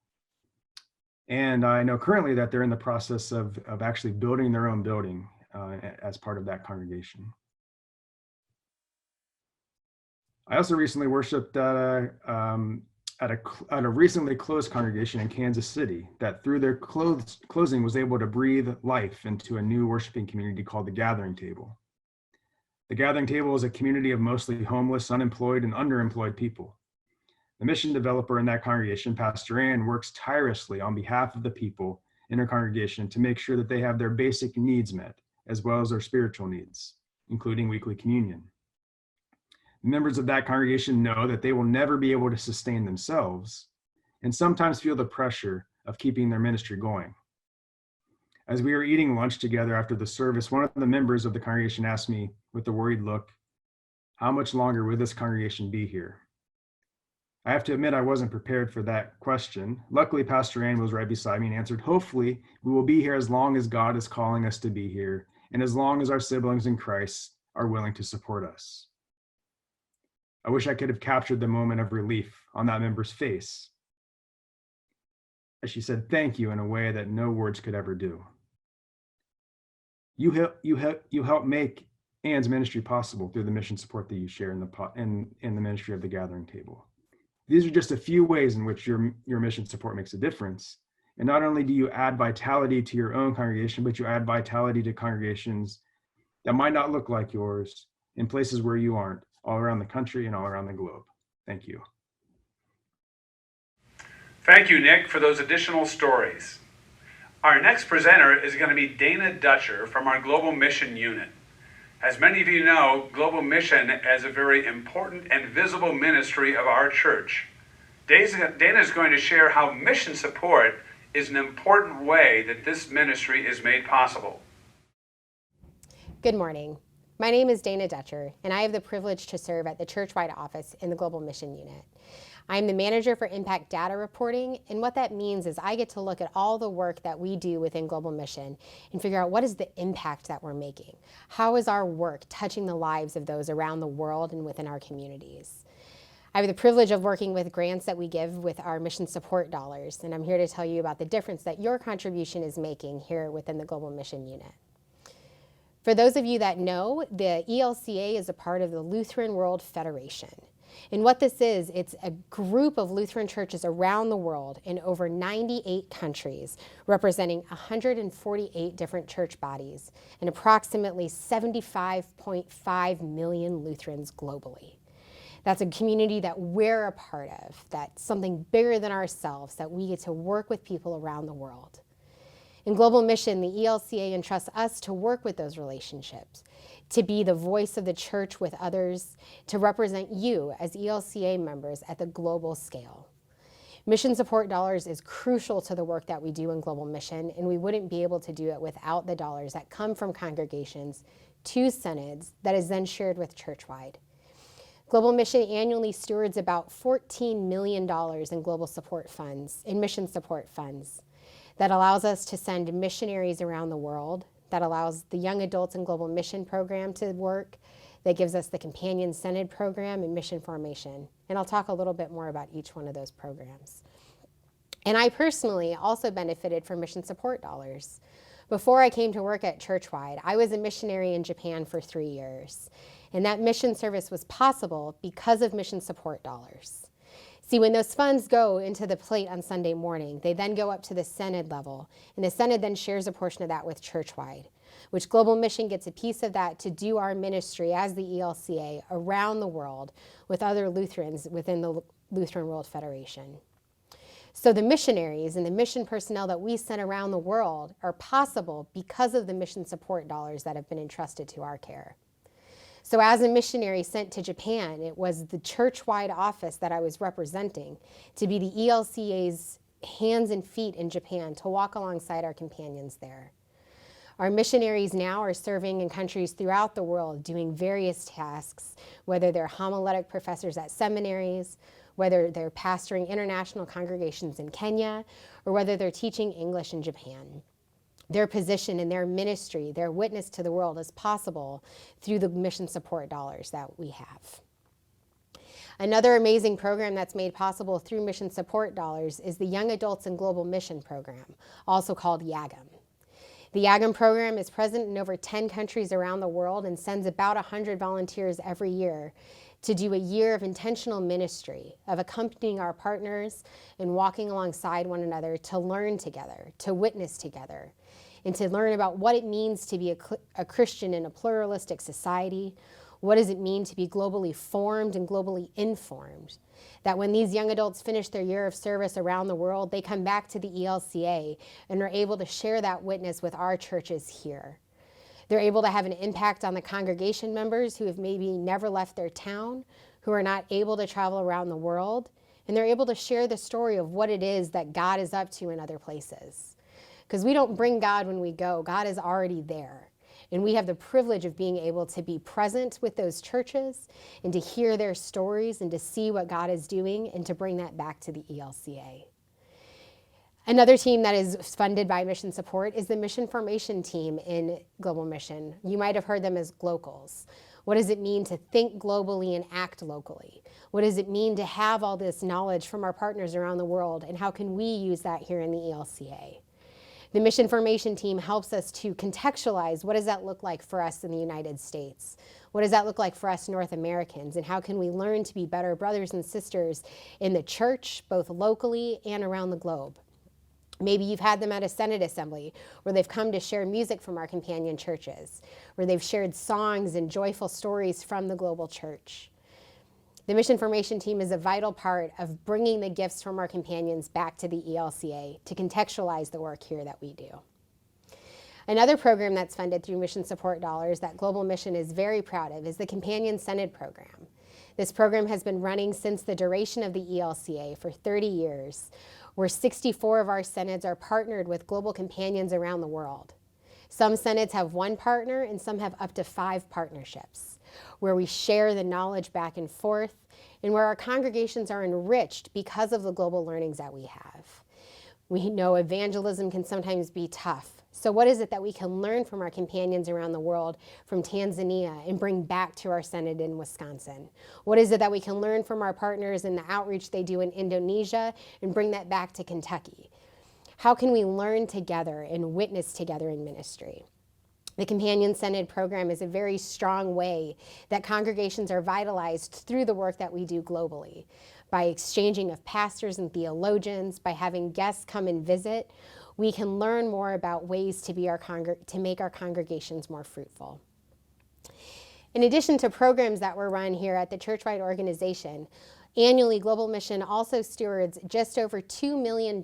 And I know currently that they're in the process of actually building their own building as part of that congregation. I also recently worshiped at a recently closed congregation in Kansas City that through their closing was able to breathe life into a new worshiping community called the Gathering Table. The Gathering Table is a community of mostly homeless, unemployed, and underemployed people. The mission developer in that congregation, Pastor Ann, works tirelessly on behalf of the people in her congregation to make sure that they have their basic needs met, as well as their spiritual needs, including weekly communion. Members of that congregation know that they will never be able to sustain themselves and sometimes feel the pressure of keeping their ministry going. As we were eating lunch together after the service, one of the members of the congregation asked me with a worried look, "How much longer will this congregation be here?" I have to admit I wasn't prepared for that question. Luckily, Pastor Ann was right beside me and answered, "Hopefully, we will be here as long as God is calling us to be here, and as long as our siblings in Christ are willing to support us." I wish I could have captured the moment of relief on that member's face as she said thank you in a way that no words could ever do. You help make Ann's ministry possible through the mission support that you share in the ministry of the Gathering Table. These are just a few ways in which your mission support makes a difference. And not only do you add vitality to your own congregation, but you add vitality to congregations that might not look like yours in places where you aren't, all around the country and all around the globe. Thank you. Thank you, Nick, for those additional stories. Our next presenter is going to be Dana Dutcher from our Global Mission Unit. As many of you know, Global Mission is a very important and visible ministry of our church. Dana is going to share how mission support is an important way that this ministry is made possible. Good morning. My name is Dana Dutcher, and I have the privilege to serve at the church-wide office in the Global Mission Unit. I'm the manager for impact data reporting, and what that means is I get to look at all the work that we do within Global Mission and figure out what is the impact that we're making. How is our work touching the lives of those around the world and within our communities? I have the privilege of working with grants that we give with our mission support dollars, and I'm here to tell you about the difference that your contribution is making here within the Global Mission Unit. For those of you that know, the ELCA is a part of the Lutheran World Federation. And what this is, it's a group of Lutheran churches around the world in over 98 countries, representing 148 different church bodies and approximately 75.5 million Lutherans globally. That's a community that we're a part of, that's something bigger than ourselves, that we get to work with people around the world. In Global Mission, the ELCA entrusts us to work with those relationships, to be the voice of the church with others, to represent you as ELCA members at the global scale. Mission support dollars is crucial to the work that we do in Global Mission, and we wouldn't be able to do it without the dollars that come from congregations to synods that is then shared with churchwide. Global Mission annually stewards about $14 million in global support funds, in mission support funds. That allows us to send missionaries around the world, that allows the Young Adults in Global Mission program to work, that gives us the Companion Synod program and Mission Formation. And I'll talk a little bit more about each one of those programs. And I personally also benefited from mission support dollars. Before I came to work at Churchwide, I was a missionary in Japan for 3 years. And that mission service was possible because of mission support dollars. See, when those funds go into the plate on Sunday morning, they then go up to the Synod level, and the Synod then shares a portion of that with Churchwide, which Global Mission gets a piece of that to do our ministry as the ELCA around the world with other Lutherans within the Lutheran World Federation. So the missionaries and the mission personnel that we send around the world are possible because of the mission support dollars that have been entrusted to our care. So as a missionary sent to Japan, it was the church-wide office that I was representing to be the ELCA's hands and feet in Japan, to walk alongside our companions there. Our missionaries now are serving in countries throughout the world doing various tasks, whether they're homiletic professors at seminaries, whether they're pastoring international congregations in Kenya, or whether they're teaching English in Japan. Their position and their ministry, their witness to the world is possible through the mission support dollars that we have. Another amazing program that's made possible through mission support dollars is the Young Adults in Global Mission program, also called YAGM. The YAGM program is present in over 10 countries around the world and sends about 100 volunteers every year to do a year of intentional ministry, of accompanying our partners and walking alongside one another to learn together, to witness together, and to learn about what it means to be a Christian in a pluralistic society. What does it mean to be globally formed and globally informed? That when these young adults finish their year of service around the world, they come back to the ELCA and are able to share that witness with our churches here. They're able to have an impact on the congregation members who have maybe never left their town, who are not able to travel around the world, and they're able to share the story of what it is that God is up to in other places. Because we don't bring God when we go, God is already there. And we have the privilege of being able to be present with those churches and to hear their stories and to see what God is doing and to bring that back to the ELCA. Another team that is funded by Mission Support is the Mission Formation Team in Global Mission. You might have heard them as Glocals. What does it mean to think globally and act locally? What does it mean to have all this knowledge from our partners around the world, and how can we use that here in the ELCA? The Mission Formation Team helps us to contextualize what does that look like for us in the United States? What does that look like for us North Americans? And how can we learn to be better brothers and sisters in the church, both locally and around the globe? Maybe you've had them at a Synod assembly where they've come to share music from our companion churches, where they've shared songs and joyful stories from the global church. The Mission Formation Team is a vital part of bringing the gifts from our companions back to the ELCA to contextualize the work here that we do. Another program that's funded through mission support dollars that Global Mission is very proud of is the Companion Synod program. This program has been running since the duration of the ELCA for 30 years, where 64 of our synods are partnered with global companions around the world. Some synods have one partner and some have up to 5 partnerships, where we share the knowledge back and forth and where our congregations are enriched because of the global learnings that we have. We know evangelism can sometimes be tough. So what is it that we can learn from our companions around the world, from Tanzania, and bring back to our synod in Wisconsin? What is it that we can learn from our partners in the outreach they do in Indonesia and bring that back to Kentucky? How can we learn together and witness together in ministry? The Companion Synod program is a very strong way that congregations are vitalized through the work that we do globally, by exchanging of pastors and theologians, by having guests come and visit. We can learn more about ways to make our congregations more fruitful. In addition to programs that were run here at the churchwide organization, annually Global Mission also stewards just over $2 million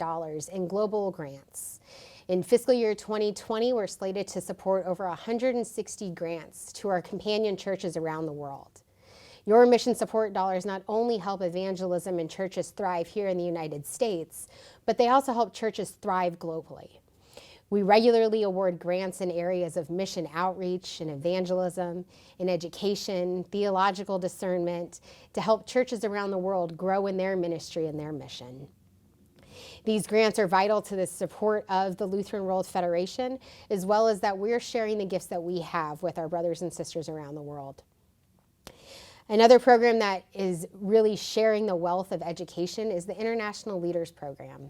in global grants. In fiscal year 2020, we're slated to support over 160 grants to our companion churches around the world. Your mission support dollars not only help evangelism and churches thrive here in the United States, but they also help churches thrive globally. We regularly award grants in areas of mission outreach and evangelism, in education, theological discernment, to help churches around the world grow in their ministry and their mission. These grants are vital to the support of the Lutheran World Federation, as well as that we're sharing the gifts that we have with our brothers and sisters around the world. Another program that is really sharing the wealth of education is the International Leaders Program.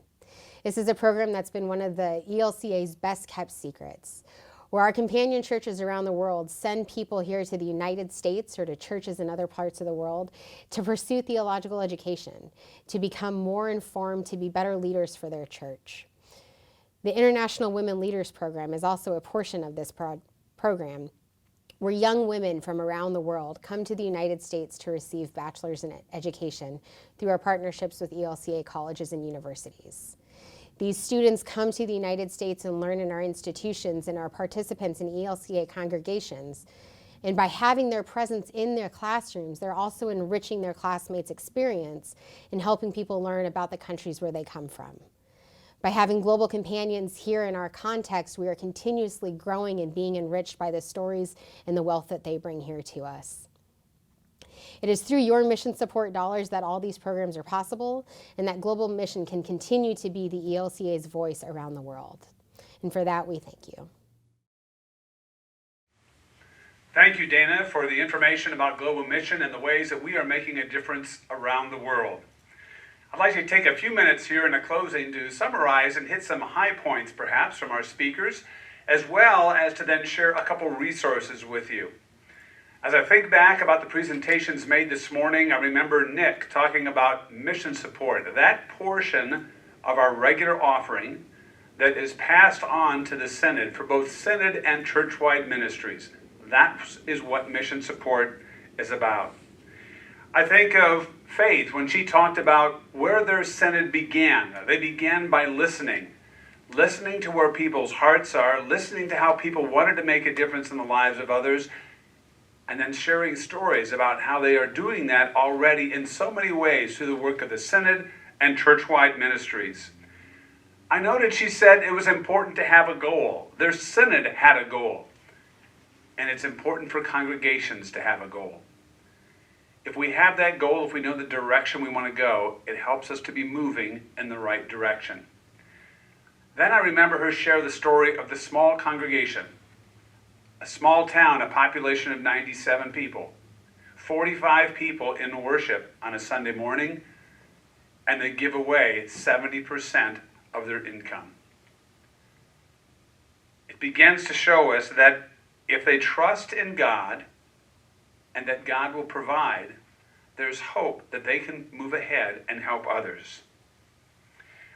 This is a program that's been one of the ELCA's best kept secrets, where our companion churches around the world send people here to the United States or to churches in other parts of the world to pursue theological education, to become more informed, to be better leaders for their church. The International Women Leaders Program is also a portion of this program, where young women from around the world come to the United States to receive bachelor's in education through our partnerships with ELCA colleges and universities. These students come to the United States and learn in our institutions and are participants in ELCA congregations. And by having their presence in their classrooms, they're also enriching their classmates' experience and helping people learn about the countries where they come from. By having global companions here in our context, we are continuously growing and being enriched by the stories and the wealth that they bring here to us. It is through your mission support dollars that all these programs are possible, and that global mission can continue to be the ELCA's voice around the world. And for that, we thank you. Thank you, Dana, for the information about global mission and the ways that we are making a difference around the world. I'd like to take a few minutes here in a closing to summarize and hit some high points, perhaps, from our speakers, as well as to then share a couple resources with you. As I think back about the presentations made this morning, I remember Nick talking about mission support, that portion of our regular offering that is passed on to the Synod for both Synod and church-wide ministries. That is what mission support is about. I think of Faith when she talked about where their Synod began. They began by listening to where people's hearts are, listening to how people wanted to make a difference in the lives of others, and then sharing stories about how they are doing that already in so many ways through the work of the Synod and church-wide ministries. I noted she said it was important to have a goal. Their Synod had a goal, and it's important for congregations to have a goal. If we have that goal, if we know the direction we want to go, it helps us to be moving in the right direction. Then I remember her share the story of the small congregation. A small town, a population of 97 people, 45 people in worship on a Sunday morning, and they give away 70% of their income. It begins to show us that if they trust in God and that God will provide, there's hope that they can move ahead and help others.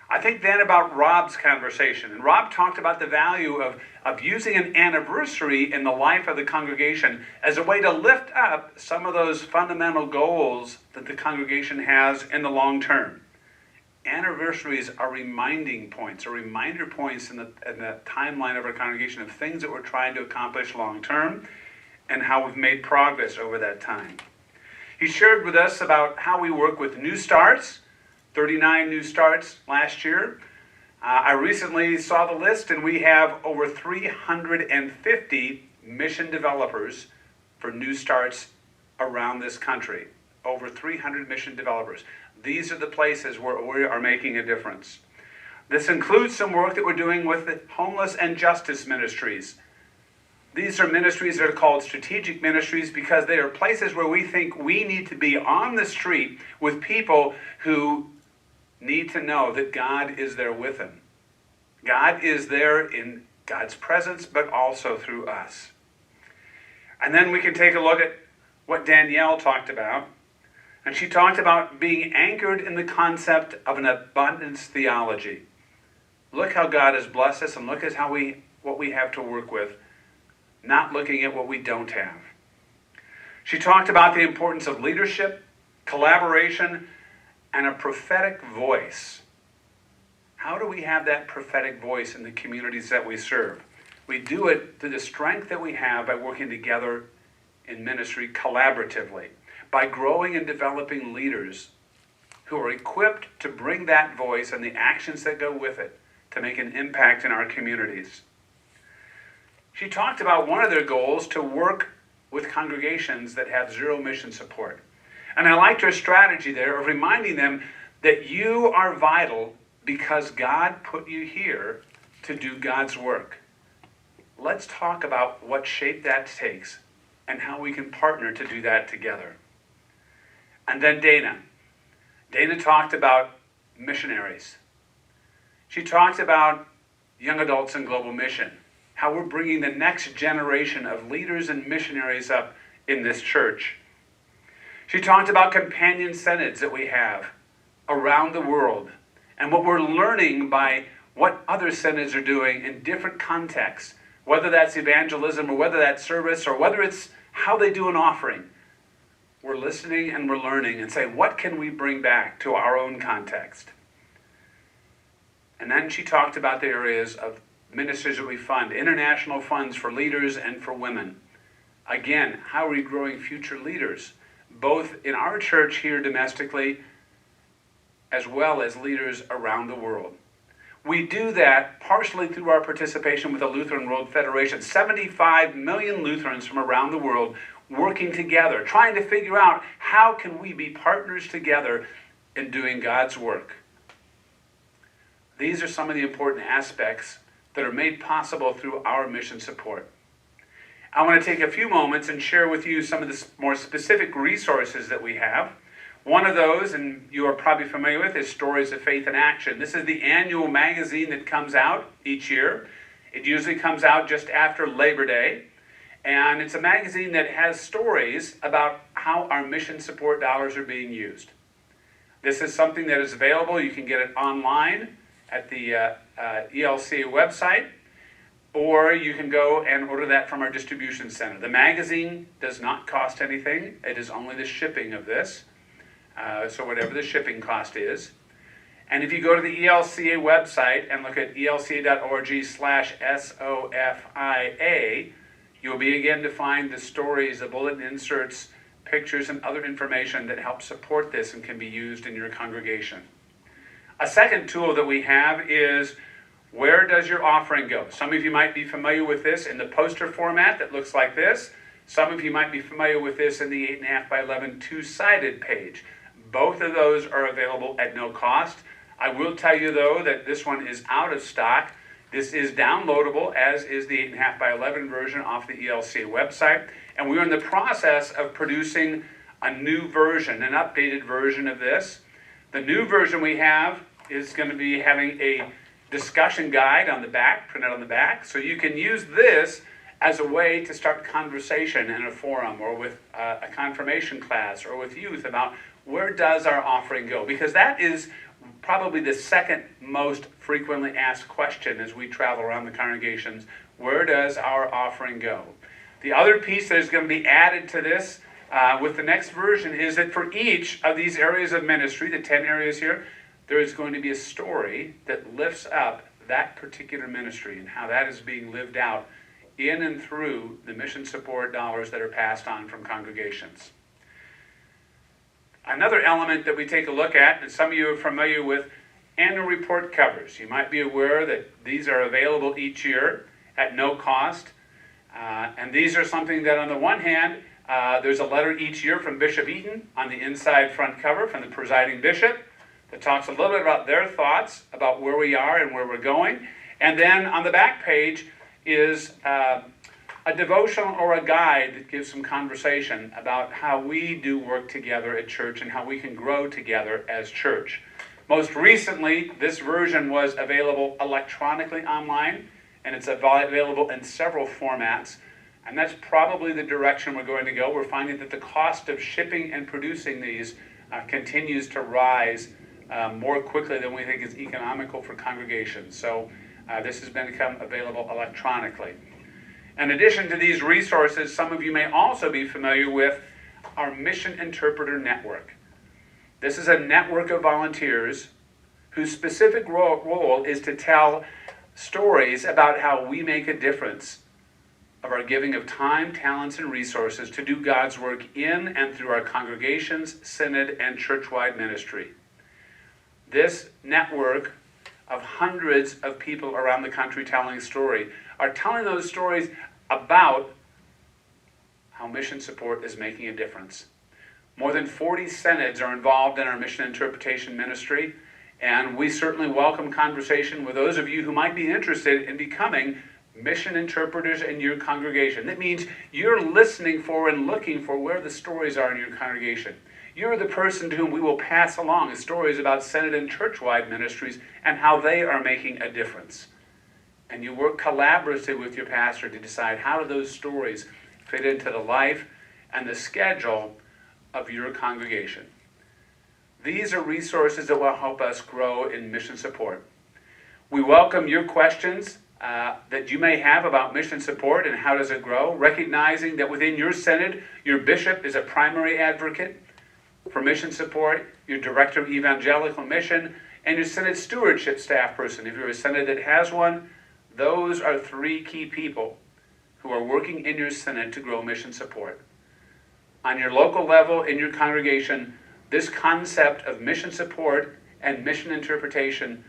I think then about Rob's conversation. And Rob talked about the value of using an anniversary in the life of the congregation as a way to lift up some of those fundamental goals that the congregation has in the long term. Anniversaries are reminding points, or reminder points in the timeline of our congregation of things that we're trying to accomplish long term and how we've made progress over that time. He shared with us about how we work with new starts, 39 new starts last year. I recently saw the list, and we have over 350 mission developers for new starts around this country. Over 300 mission developers. These are the places where we are making a difference. This includes some work that we're doing with the homeless and justice ministries. These are ministries that are called strategic ministries because they are places where we think we need to be on the street with people who need to know that God is there with them. God is there in God's presence, but also through us. And then we can take a look at what Danielle talked about. And she talked about being anchored in the concept of an abundance theology. Look how God has blessed us, and look at what we have to work with, not looking at what we don't have. She talked about the importance of leadership, collaboration, and a prophetic voice. How do we have that prophetic voice in the communities that we serve? We do it through the strength that we have by working together in ministry collaboratively, by growing and developing leaders who are equipped to bring that voice and the actions that go with it to make an impact in our communities. She talked about one of their goals to work with congregations that have zero mission support. And I liked her strategy there of reminding them that you are vital because God put you here to do God's work. Let's talk about what shape that takes and how we can partner to do that together. And then Dana. Dana talked about missionaries. She talked about young adults in global mission, how we're bringing the next generation of leaders and missionaries up in this church. She talked about companion synods that we have around the world and what we're learning by what other synods are doing in different contexts, whether that's evangelism or whether that's service or whether it's how they do an offering. We're listening and we're learning and say, what can we bring back to our own context? And then she talked about the areas of ministries that we fund, international funds for leaders and for women. Again, how are we growing future leaders, both in our church here domestically, as well as leaders around the world? We do that partially through our participation with the Lutheran World Federation. 75 million Lutherans from around the world working together, trying to figure out how can we be partners together in doing God's work. These are some of the important aspects that are made possible through our mission support. I want to take a few moments and share with you some of the more specific resources that we have. One of those, and you are probably familiar with, is Stories of Faith in Action. This is the annual magazine that comes out each year. It usually comes out just after Labor Day. And it's a magazine that has stories about how our mission support dollars are being used. This is something that is available. You can get it online at the ELCA website, or you can go and order that from our distribution center. The magazine does not cost anything. It is only the shipping of this. So whatever the shipping cost is. And if you go to the ELCA website and look at elca.org/SOFIA, you'll begin to find the stories, the bulletin inserts, pictures, and other information that help support this and can be used in your congregation. A second tool that we have is, where does your offering go? Some of you might be familiar with this in the poster format that looks like this. Some of you might be familiar with this in the 8.5 by 11 two-sided page. Both of those are available at no cost. I will tell you, though, that this one is out of stock. This is downloadable, as is the 8.5 by 11 version off the ELCA website. And we're in the process of producing a new version, an updated version of this. The new version we have is going to be having a discussion guide on the back, printed on the back. So you can use this as a way to start conversation in a forum, or with a confirmation class, or with youth about where does our offering go? Because that is probably the second most frequently asked question as we travel around the congregations. Where does our offering go? The other piece that is going to be added to this with the next version is that for each of these areas of ministry, the 10 areas here, there is going to be a story that lifts up that particular ministry and how that is being lived out in and through the mission support dollars that are passed on from congregations. Another element that we take a look at, and some of you are familiar with, annual report covers. You might be aware that these are available each year at no cost. And these are something that, on the one hand, there's a letter each year from Bishop Eaton on the inside front cover from the presiding bishop that talks a little bit about their thoughts about where we are and where we're going. And then on the back page is a devotion or a guide that gives some conversation about how we do work together at church and how we can grow together as church. Most recently, this version was available electronically online, and it's available in several formats. And that's probably the direction we're going to go. We're finding that the cost of shipping and producing these continues to rise more quickly than we think is economical for congregations. So this has become available electronically. In addition to these resources, some of you may also be familiar with our Mission Interpreter Network. This is a network of volunteers whose specific role is to tell stories about how we make a difference of our giving of time, talents, and resources to do God's work in and through our congregations, synod, and church-wide ministry. This network of hundreds of people around the country telling a story are telling those stories about how mission support is making a difference. More than 40 synods are involved in our mission interpretation ministry, and we certainly welcome conversation with those of you who might be interested in becoming mission interpreters in your congregation. That means you're listening for and looking for where the stories are in your congregation. You're the person to whom we will pass along the stories about synod and church-wide ministries and how they are making a difference. And you work collaboratively with your pastor to decide how do those stories fit into the life and the schedule of your congregation. These are resources that will help us grow in mission support. We welcome your questions that you may have about mission support and how does it grow, recognizing that within your synod, your bishop is a primary advocate for mission support, your director of evangelical mission, and your synod stewardship staff person. If you're a synod that has one, those are three key people who are working in your synod to grow mission support. On your local level, in your congregation, this concept of mission support and mission interpretation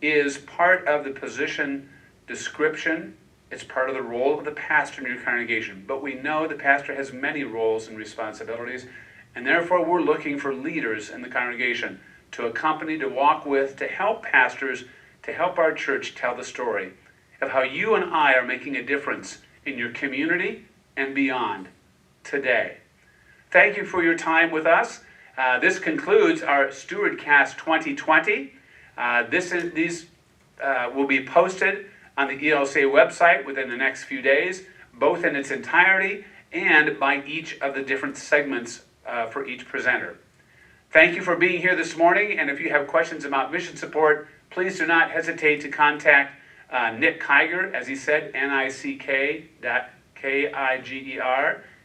is part of the position description. It's part of the role of the pastor in your congregation. But we know the pastor has many roles and responsibilities, and therefore we're looking for leaders in the congregation to accompany, to walk with, to help pastors, to help our church tell the story of how you and I are making a difference in your community and beyond today. Thank you for your time with us. This concludes our Stewardcast 2020. These will be posted on the ELCA website within the next few days, both in its entirety and by each of the different segments for each presenter. Thank you for being here this morning, and if you have questions about mission support, please do not hesitate to contact Nick Kiger, as he said, nick.kiger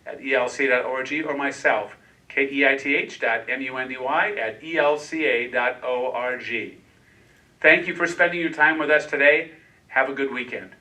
at elca.org, or myself, keith.mundy@elca.org. Thank you for spending your time with us today. Have a good weekend.